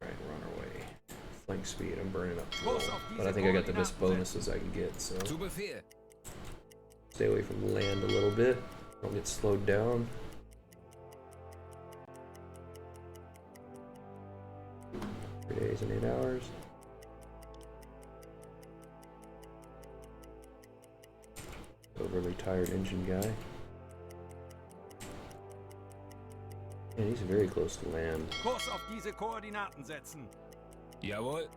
Alright, we're on our way. Flank speed, I'm burning up fuel. But I think I got the best bonuses I can get, so Zu Befehl. stay away from land a little bit. Don't get slowed down. Three days and 8 hours. Overly tired engine guy. And he's very close to land. Kurs auf diese Koordinaten setzen. Jawohl.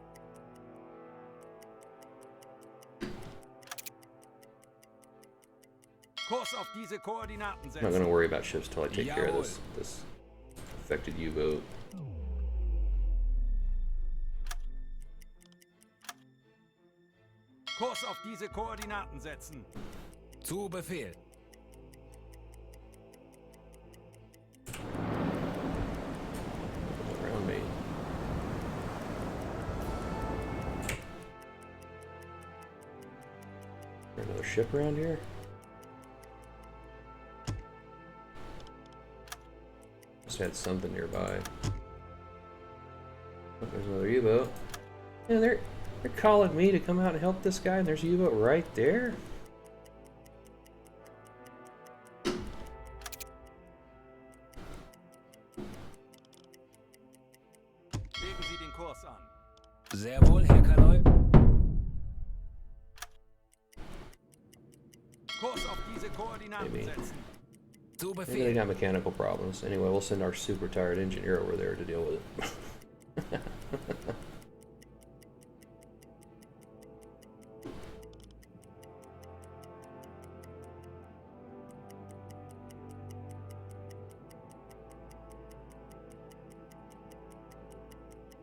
Kurs auf diese Koordinaten I'm not setzen. gonna worry about ships till I take care of this affected U-boat. Kurs auf diese Koordinaten setzen. Zu Befehl. Around me. Is there another ship around here? Just had something nearby. Oh, there's another U-boat. Yeah, they're calling me to come out and help this guy, and there's a U-boat right there. Legen Sie den Kurs an. Sehr wohl, Herr Kaloi. Kurs auf diese Koordinaten Maybe. setzen. Zu Maybe they Befehl. got mechanical problems. Anyway, we'll send our super tired engineer over there to deal with it.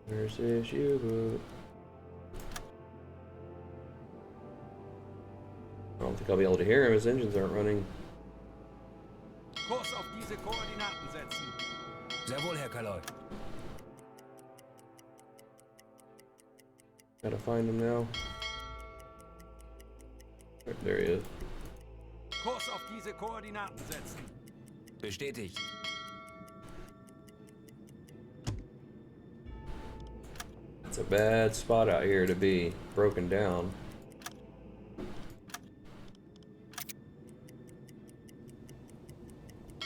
Where's this U-boat? I don't think I'll be able to hear him. His engines aren't running. Kurs auf diese Koordinaten setzen. Sehr wohl, Herr Kaloi. Gotta find him now. There he is. Kurs auf diese Koordinaten setzen. Bestätigt. It's a bad spot out here to be broken down.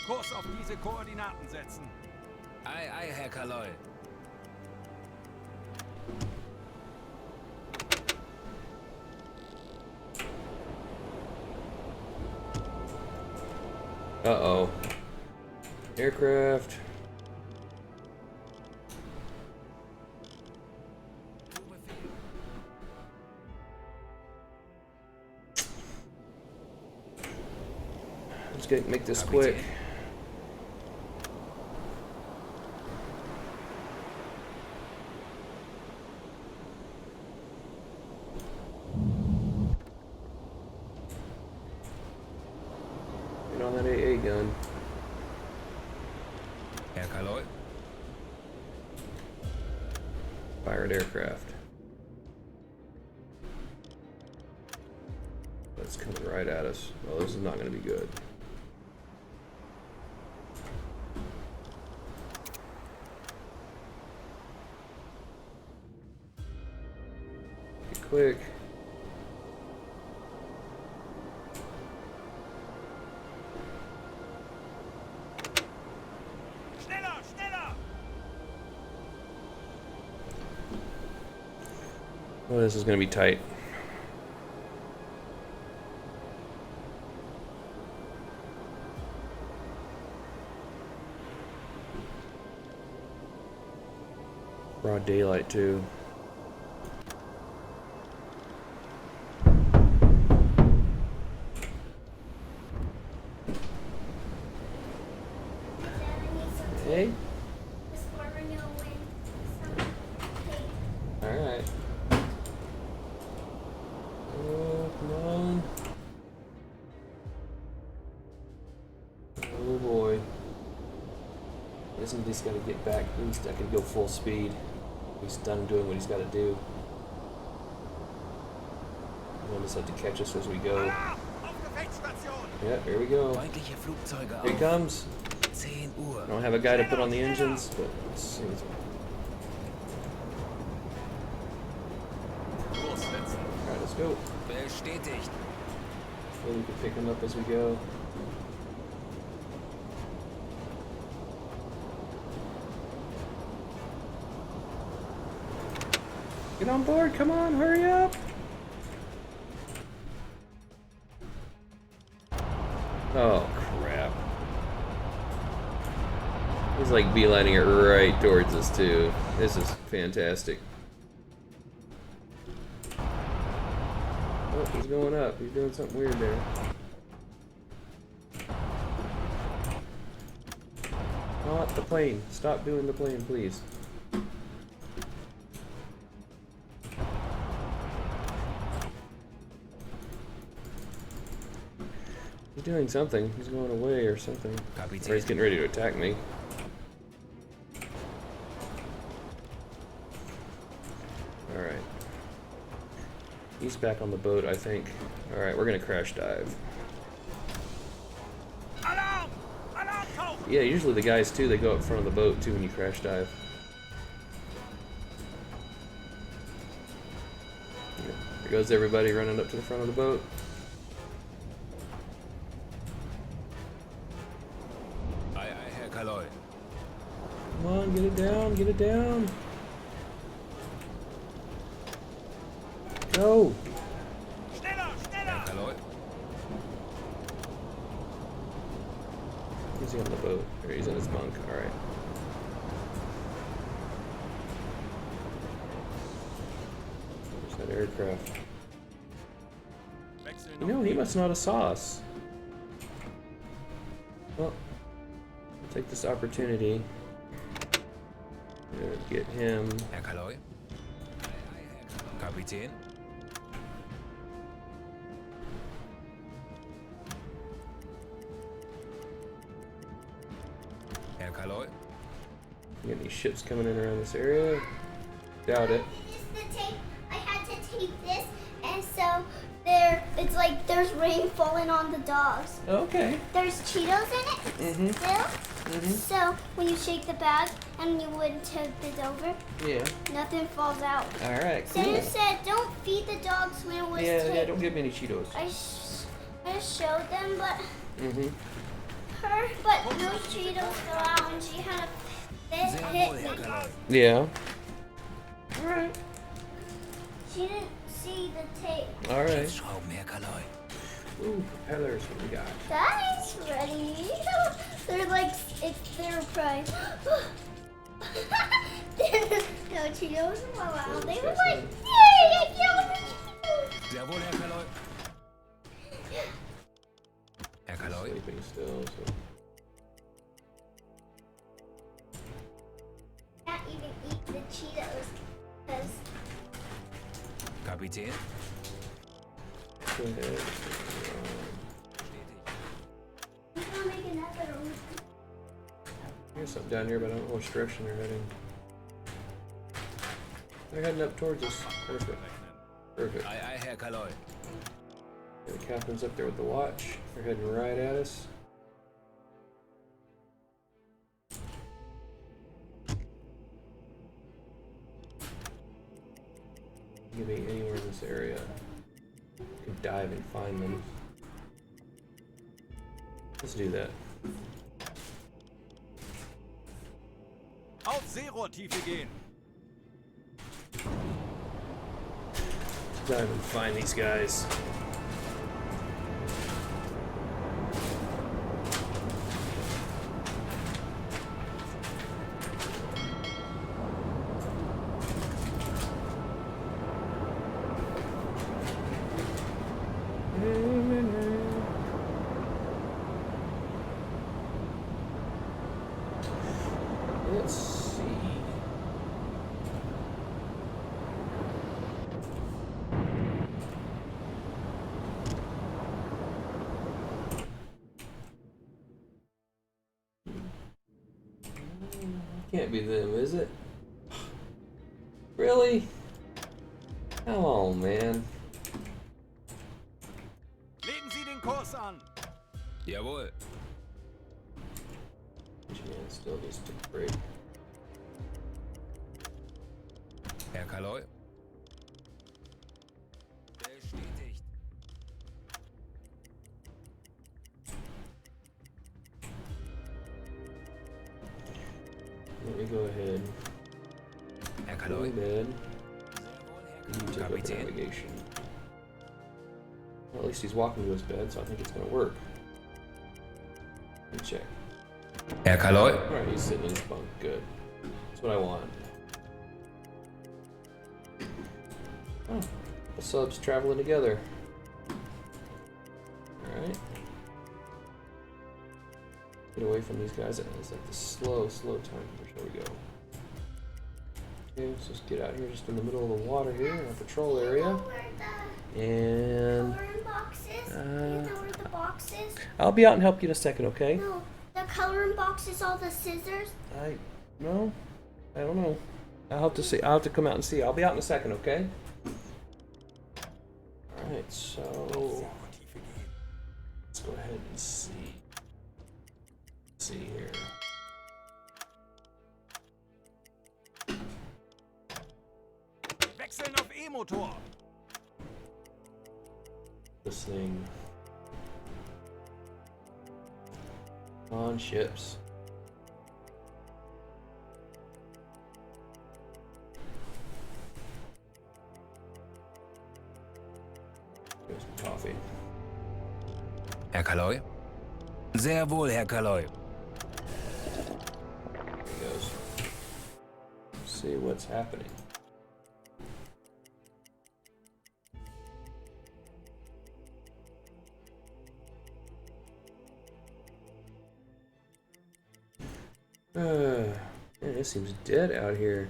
Kurs auf diese Koordinaten setzen. Ei, ei, Herr Kaloi. Uh-oh. Aircraft. Zu Befehl. Let's make this quick. AA gun. Herr Kaloi. Pirate aircraft. That's coming right at us. Well, this is not going to be good. Be quick. Schneller, schneller! Oh, this is going to be tight. Broad daylight too. Hey. All right. Oh, come on. Oh boy. Somebody's got to get back. At least I can go full speed. He's done doing what he's got to do. He'll just have to catch us as we go. Alarm! Auf Gefechtsstation! Yeah, here we go. Feindliche Flugzeuge Here he auf. comes. 10 Uhr. I don't have a guy to put on the engines, but let's see. Alright, let's go. Bestätigt. Hopefully we can pick him up as we go. Get on board, come on, hurry up! Oh, crap. He's like beelining it right towards us, too. This is fantastic. Oh, he's going up. He's doing something weird there. Not the plane. Stop doing the plane, please. He's doing something. He's going away or something. Or he's getting ready to attack me. Alright. He's back on the boat, I think. Alright, we're gonna crash dive. Alarm! Alarm, Kauf! Yeah, usually the guys too, they go up front of the boat too when you crash dive. Yeah. There goes everybody running up to the front of the boat. Aye, aye, Herr Kaloi. Come on, get it down, get it down. Go! Schneller, schneller! Herr Kaloi. Is he on the boat? Or he's in his bunk, alright. There's that aircraft. Wechsel You know, he must not have saw us. Well, I'll take this opportunity to get him. Herr Kaloi. Kapitän. Herr Kaloi. You got any ships coming in around this area? Doubt it. I had to tape this, and so it's like there's rain falling on the dogs. Okay. There's Cheetos in it still. So when you shake the bag and you would tip it over, Yeah. nothing falls out. Alright, So cool. you said don't feed the dogs when it was Yeah, taped. don't give me any Cheetos. I showed them, but no Cheetos fell out, and she had a fit Sehr wohl, Herr hit me. Kaloi. Yeah. Alright. She didn't see the tape. Alright. Schrauben, Herr Kaloi. Ooh, propellers, what we got? Daddy's ready. They're like, they're prize. No Cheetos fell out. They were like, yay, I killed the Cheetos. Sehr wohl, Herr Kaloi. Herr Kaloi. Sleeping still, so. Can't even eat the Cheetos because Kapitän. Go ahead. I'm There's something down here, but I don't know which direction they're heading. They're heading up towards us. Perfect. Perfect. Aye, aye, Herr Kaloi. And the captain's up there with the watch. They're heading right at us. Give me anywhere in this area. I can dive and find them. Let's do that. Auf Seerohrtiefe gehen. Dive and find these guys. Let's see. Can't be them, is it? Really? Come on, man. Legen Sie den Kurs an. Jawohl. Man, still just a break. Herr Kaloi. Bestätigt. Let me go ahead. Herr Go Kaloi. to bed. Sehr You wohl, take Herr up Kapitän. navigation. Well, at least he's walking to his bed, so I think it's gonna work. Let me check. Herr Kaloi. Alright, he's sitting in his bunk. Good. That's what I want. Oh, the subs traveling together. Alright. Get away from these guys. It's like the slow time. There we go. Okay, let's just get out here just in the middle of the water here in our patrol area. You know where the And coloring box is? You know where the box is? I'll be out and help you in a second, okay? No, the coloring box is all the scissors. I don't know. I'll have to see. I'll have to come out and see. I'll be out in a second, okay? Alright, so let's go ahead and see. Let's see here. Wechseln auf E-Motor. This thing on ships. There's some coffee. Herr Kaloi. Sehr wohl, Herr Kaloi. There he goes. See what's happening. Man, it seems dead out here.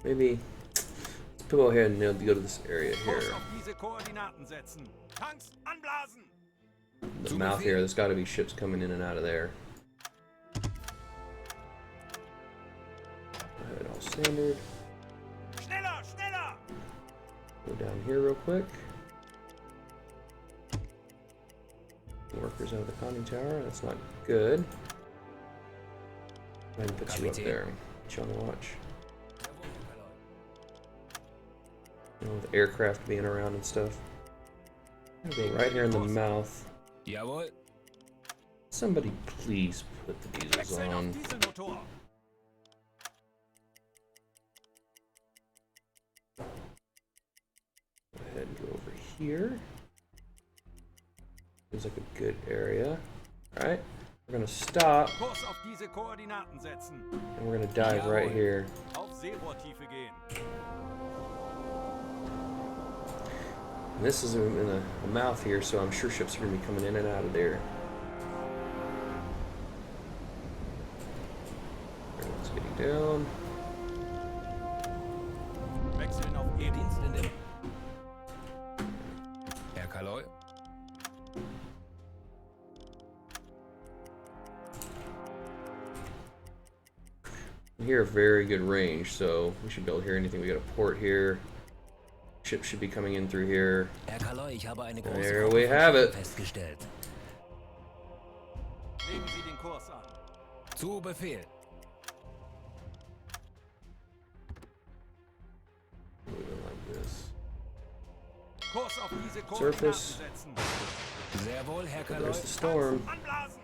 Maybe let's go ahead and go to this area here. Kurs auf diese Koordinaten setzen. Tanks anblasen. The mouth here, there's got to be ships coming in and out of there. Go ahead, all standard. Schneller, schneller! Go down here real quick. Workers out of the conning tower, that's not good. Go ahead and put you up Kapitän. there. Put you on the watch. You know, with aircraft being around and stuff. I'm gonna go right here in the mouth. Jawohl. Somebody please put the diesels Wechseln auf on. Dieselmotor. Go ahead and go over here. Seems like a good area. Alright, we're gonna stop Kurs auf diese Koordinaten setzen. and we're gonna dive right Jawohl. here. Auf Seerohrtiefe gehen. And this is in the mouth here, so I'm sure ships are gonna be coming in and out of there. Everyone's getting down. Wechseln auf E. Dienstende. Herr Kaloi. We hear a very good range, so we should be able to hear anything. We got a port here. Ship should be coming in through here. Herr Kaloi, ich habe eine große There Gruppe we von have Schiffen it. festgestellt. Legen Sie den Kurs an. Zu Befehl. Moving like this. Kurs auf diese Surface. Koordinaten setzen. Sehr wohl, Herr Kaloi. There's the storm. Anblasen!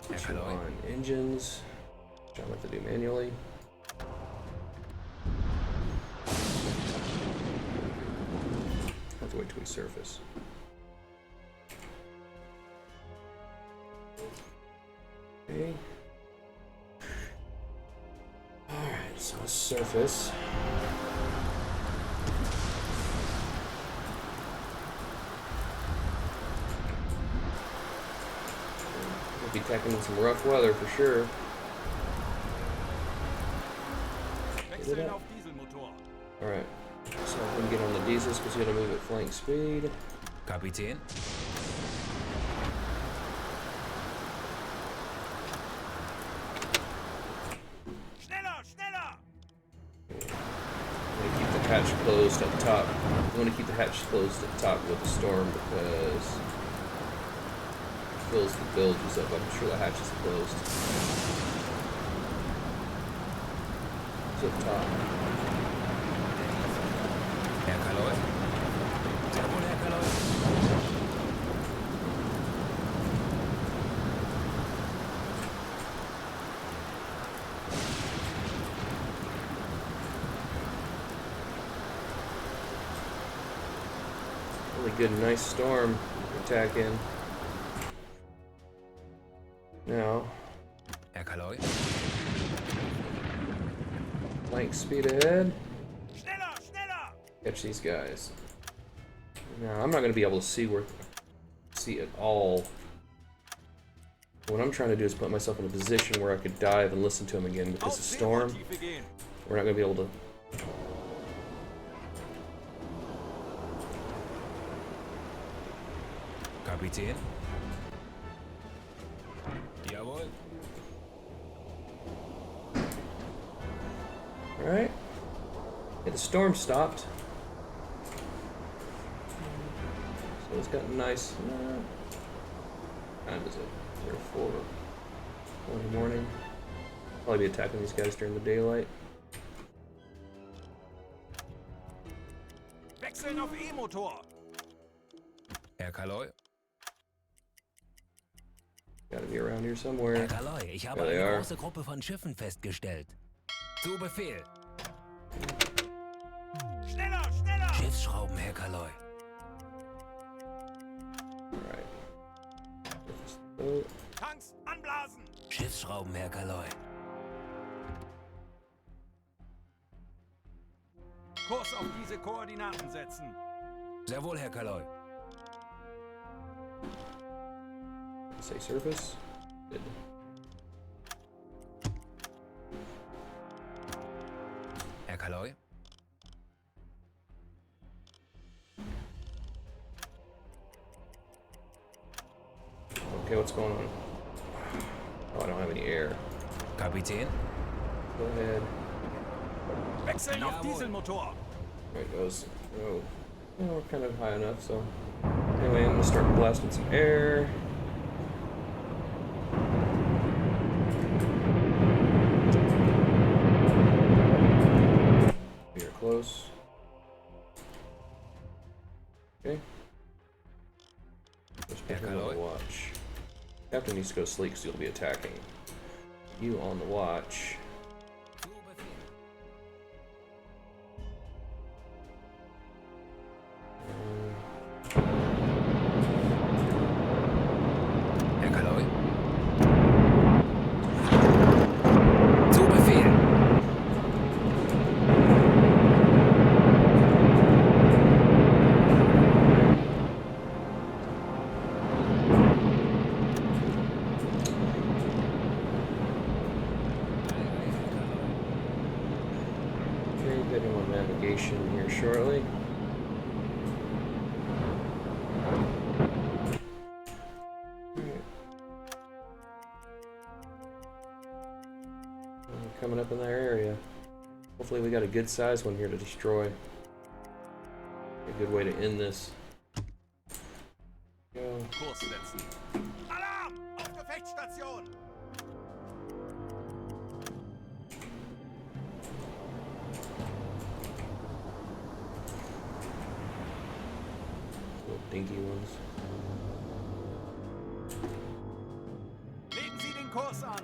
Herr Turn Kaloi. on engines. Which I'm going to have to do manually. Have to wait till we surface. Okay. Alright, so surface. We'll be tackling some rough weather for sure. Wechseln auf Dieselmotor. Alright, so I'm gonna get on the diesels because we gotta move at flank speed. Kapitän. Schneller, schneller! I'm gonna keep the hatch closed up top. I want to keep the hatch closed up top with the storm because it fills the bilges up. I'm sure the hatch is closed. It's up top. Herr Kaloi. Sehr wohl, Herr Kaloi. Really good, nice storm to attack in. Now, Herr Kaloi. flank speed ahead. Schneller, schneller! Catch these guys. Now, I'm not going to be able to see at all. What I'm trying to do is put myself in a position where I could dive and listen to them again. With this storm, Seerohrtiefe gehen. we're not going to be able to. Kapitän. Jawohl. Alright. Yeah, the storm stopped. So it's got nice. Time is it? 04 in the morning. Probably be attacking these guys during the daylight. Wechseln auf E-Motor. Herr Kaloi. Gotta be around here Herr somewhere. Kaloi, ich habe There they eine are. große Gruppe von Schiffen festgestellt. Zu Befehl. Schneller, schneller! Schiffsschrauben, Herr Kaloi. Alright. Oh, Tanks anblasen! Schiffsschrauben, Herr Kaloi. Kurs auf diese Koordinaten setzen. Sehr wohl, Herr Kaloi. say surface. Good. Herr Kaloi. Okay, what's going on? Oh, I don't have any air. Kapitän. Go ahead. Wechseln auf Jawohl. Dieselmotor. There it goes. Oh, well, we're kind of high enough, so. Anyway, I'm gonna start blasting some air. We are close. Okay. Just put him on the watch. Captain needs to go to sleep because he'll be attacking. You on the watch. Zu Befehl. Herr Kaloi. Zu Befehl. coming up in that area. Hopefully we got a good size one here to destroy. A good way to end this. Go. Kurs setzen. Alarm! Auf Gefechtsstation! Little dinky ones. Legen Sie den Kurs an.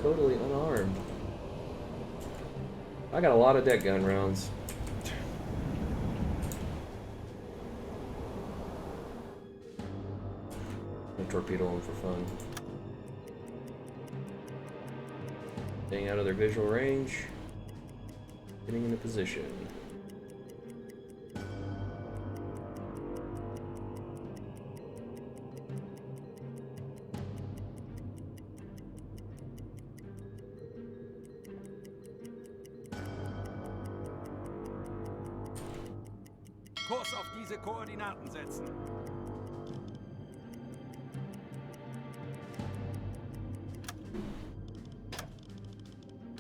Totally unarmed. I got a lot of deck gun rounds. I'll torpedo them for fun. Staying out of their visual range. Getting into position. Kurs auf diese Koordinaten setzen.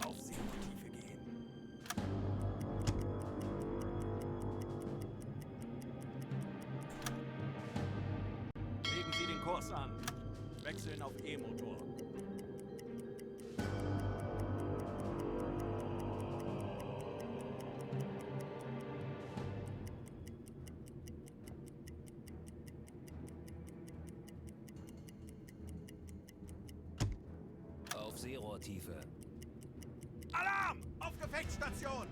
Auf Seetiefe gehen. Legen Sie den Kurs an. Wechseln auf E-Motor. Auf Seerohrtiefe. Alarm! Auf Gefechtsstation!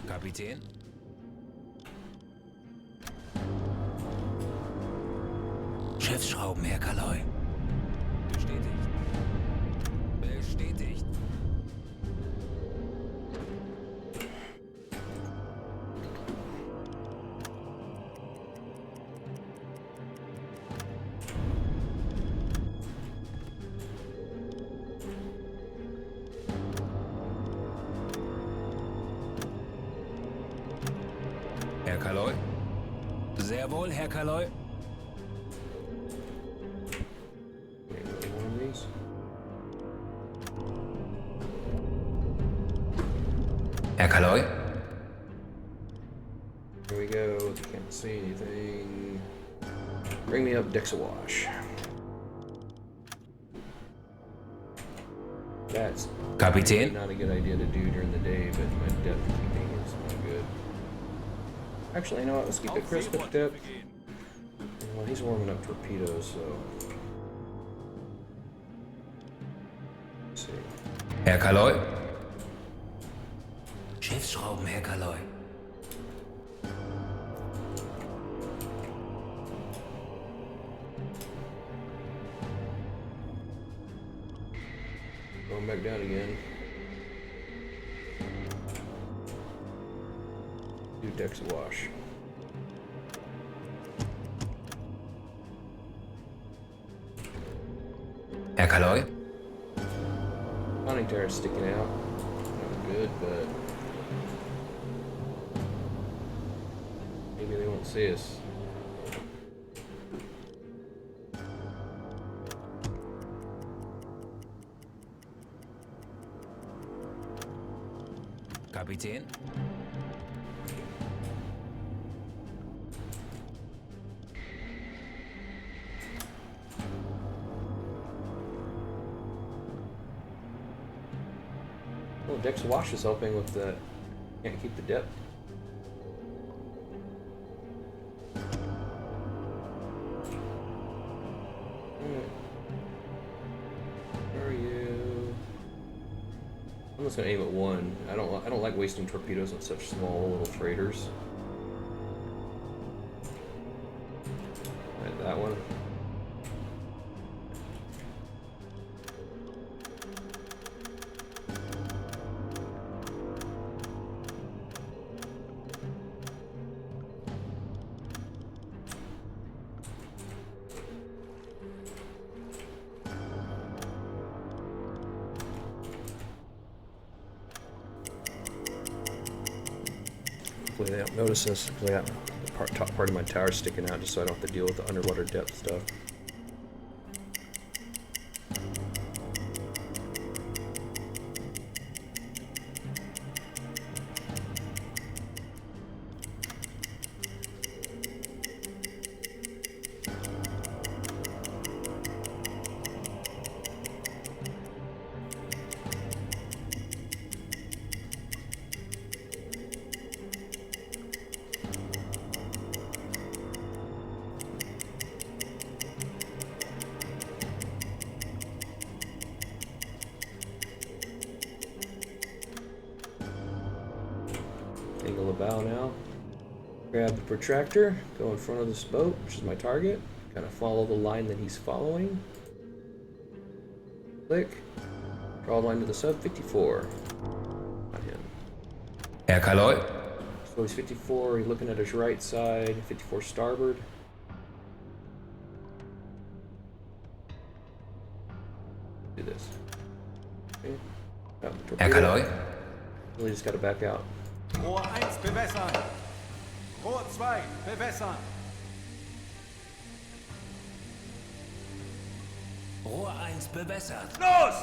Kapitän? Schiffsschrauben, Herr Kaloi. Bestätigt. Bestätigt. Herr Kaloi? Sehr wohl, Herr Kaloi. Okay, another one of these. Herr Kaloi? Here we go. Can't see anything. Bring me up decks awash. That's Kapitän? not a good idea to do during the day, but my depth keeping is not good. Actually, you know what? Let's keep it Auf crisp with Seetiefe depth. gehen. Well, he's warming up torpedoes, so. Let's see. Herr Kaloi? Schiffsschrauben, Herr Kaloi. Going back down again. Do decks awash. Herr Kaloi? Conning tower sticking out. Not good, but maybe they won't see us. Kapitän? Well, decks awash is helping with the. Can't keep the depth. Where are you? I'm just gonna aim at one. I don't like wasting torpedoes on such small little freighters. Right, that one. Hopefully they don't notice us, because I got the top part of my tower sticking out just so I don't have to deal with the underwater depth stuff. Angle the bow now. Grab the protractor, go in front of this boat, which is my target. Kind of follow the line that he's following. Click. Draw a line to the sub, 54. Not him. Herr Kaloy. So he's 54, he's looking at his right side, 54 starboard. Do this. Okay. Oh, Herr torpedo. Kaloy. Really just gotta back out. Rohr 1 bewässern. Rohr 2 bewässern. Rohr 1 bewässert. Los!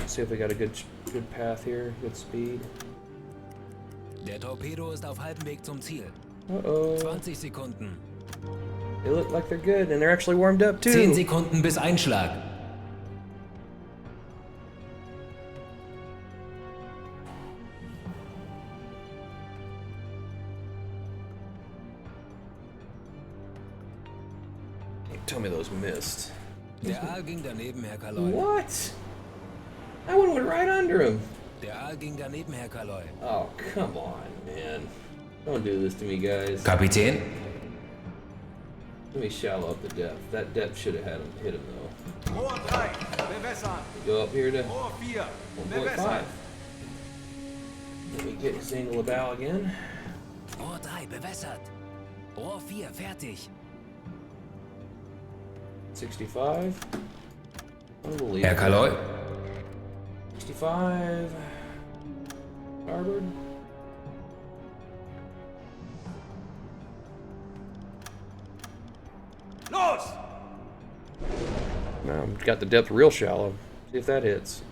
See if we got a good path here, good speed. Der Torpedo ist auf halbem Weg zum Ziel. Uh-oh. 20 Sekunden. They look like they're good, and they're actually warmed up too. 10 Sekunden bis Einschlag. Tell me those missed. Der Aal ging daneben, Herr Kaloy. What? That one went right under him. Der Aal ging daneben, Herr Kaloy. Oh, come on, man. Don't do this to me, guys. Kapitän. Let me shallow up the depth. That depth should have had him hit him, though. Rohr 3 bewässern. Go up here to Rohr 4 1.5. bewässern. Let me get his angle of bow again. Rohr 3 bewässert. Rohr 4 fertig. 65. Unbelievable. Herr Kaloy. 65. Starboard. Los! Now, got the depth real shallow. See if that hits.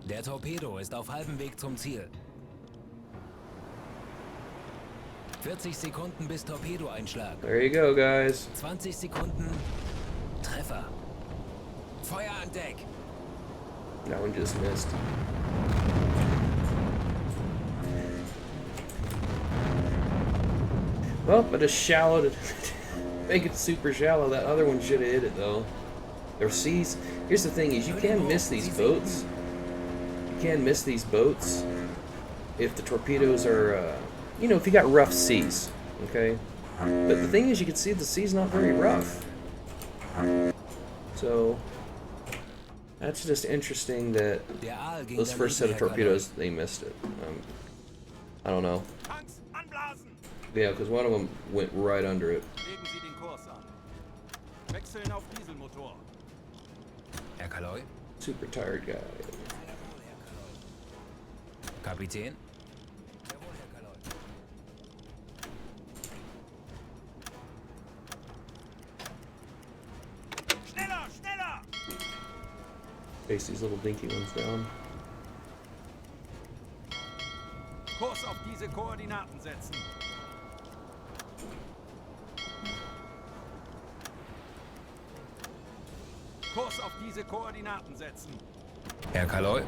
Der Torpedo ist auf halbem Weg zum Ziel. 40 Sekunden bis Torpedoeinschlag. There you go, guys. 20 Sekunden. Treffer. Feuer an Deck. That one just missed. Well, I just shallowed it. Make it super shallow. That other one should have hit it, though. There are seas. Here's the thing: is you can miss these boats. You can miss these boats if the torpedoes are, you know, if you got rough seas. Okay. But the thing is, you can see the sea's not very rough. So that's just interesting that Der Aal ging those first set daneben, of Herr torpedoes, they missed it. I don't know. Tanks anblasen. Yeah, because one of them went right under it. Legen Sie den Kurs an. Wechseln auf Dieselmotor. Herr Kaloy. Super tired guy. Kapitän. Schneller, schneller! Face these little dinky ones down. Kurs auf diese Koordinaten setzen. Kurs auf diese Koordinaten setzen. Herr Kaloy.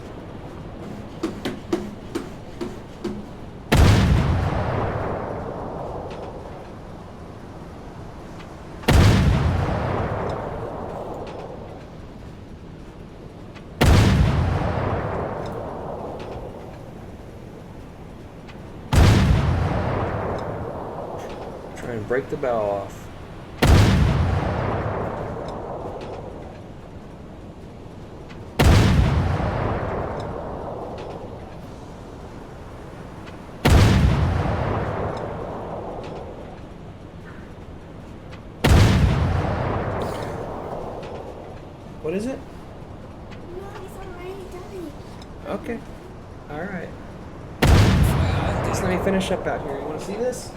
Try and break the bow off. What is it? No, he's already done it. Okay. Alright. Feuer Just let me finish up out here. You want to see this?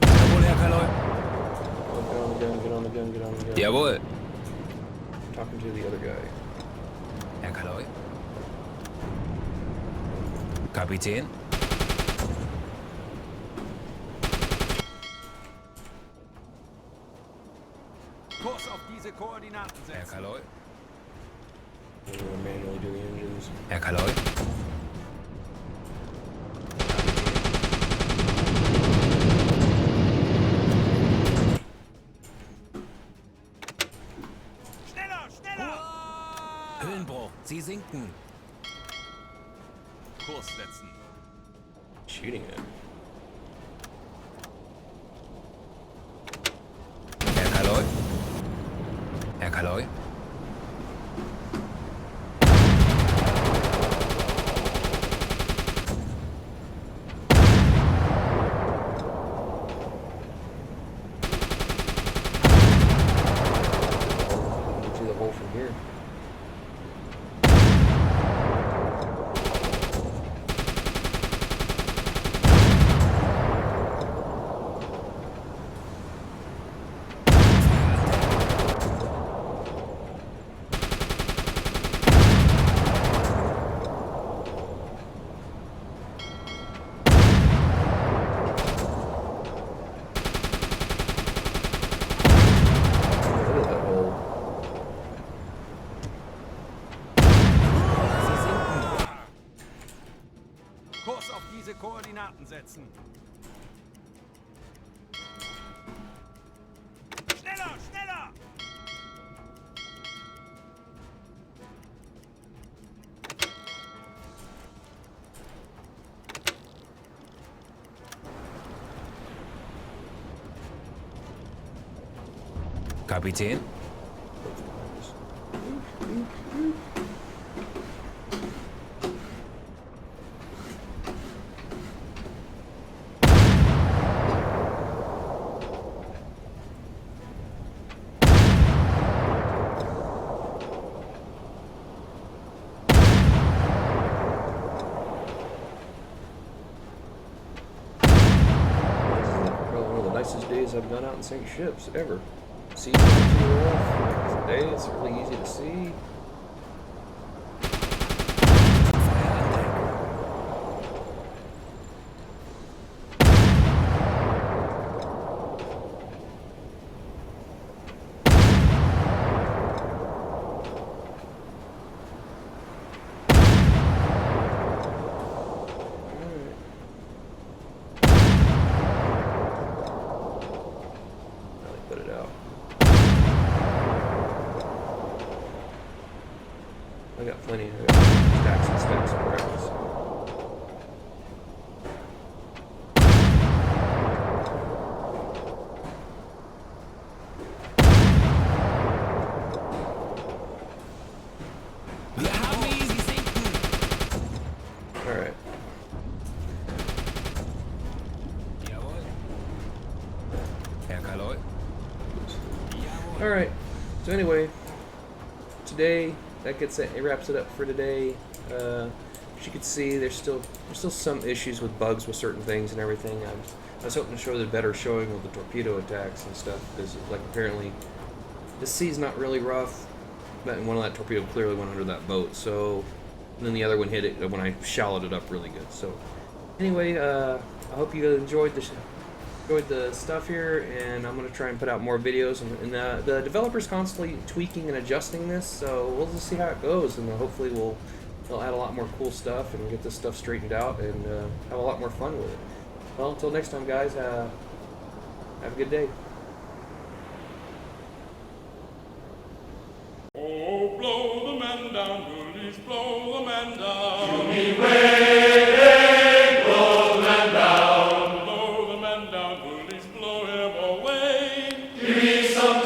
Jawohl, Herr Kaloi. Get on the gun, get on the gun, get on the gun. Jawohl. Talking to the other guy. Herr Kaloi. Kapitän. Kurs auf diese Koordinaten Herr setzen. Kaloi. I'm gonna manually do the engines. Herr Kaloi. Schneller, schneller! Höhenbruch. Sie sinken. Kurs setzen. Shooting it. Herr Kaloi. Herr Kaloi. You can see the hole from here. Look at that hole. Kurs auf diese Koordinaten setzen. Schneller, schneller! Kapitän. Probably one of the nicest days I've gone out and sank ships ever. Sea's not too rough. Today it's really easy to see. Feuer an Deck. Alright. Now they put it out. I got plenty of stacks and stacks of rounds. Wir haben ihn. Sie sinken. Alright. Jawohl. Herr Kaloi. Jawohl. Alright. So anyway, today it wraps it up for today. As you can see, there's still some issues with bugs with certain things and everything. I was hoping to show the better showing of the torpedo attacks and stuff, because like apparently the sea's not really rough, but one of that torpedo clearly went under that boat. So and then the other one hit it when I shallowed it up really good. So anyway, I hope you enjoyed the stuff here, and I'm gonna try and put out more videos. And the developer's constantly tweaking and adjusting this, so we'll just see how it goes, and hopefully they'll add a lot more cool stuff and get this stuff straightened out and have a lot more fun with it. Well, until next time, guys, have a good day. Oh, blow the man down, bullies, blow the man down. Blow the man down, bullies, blow him away. Give me some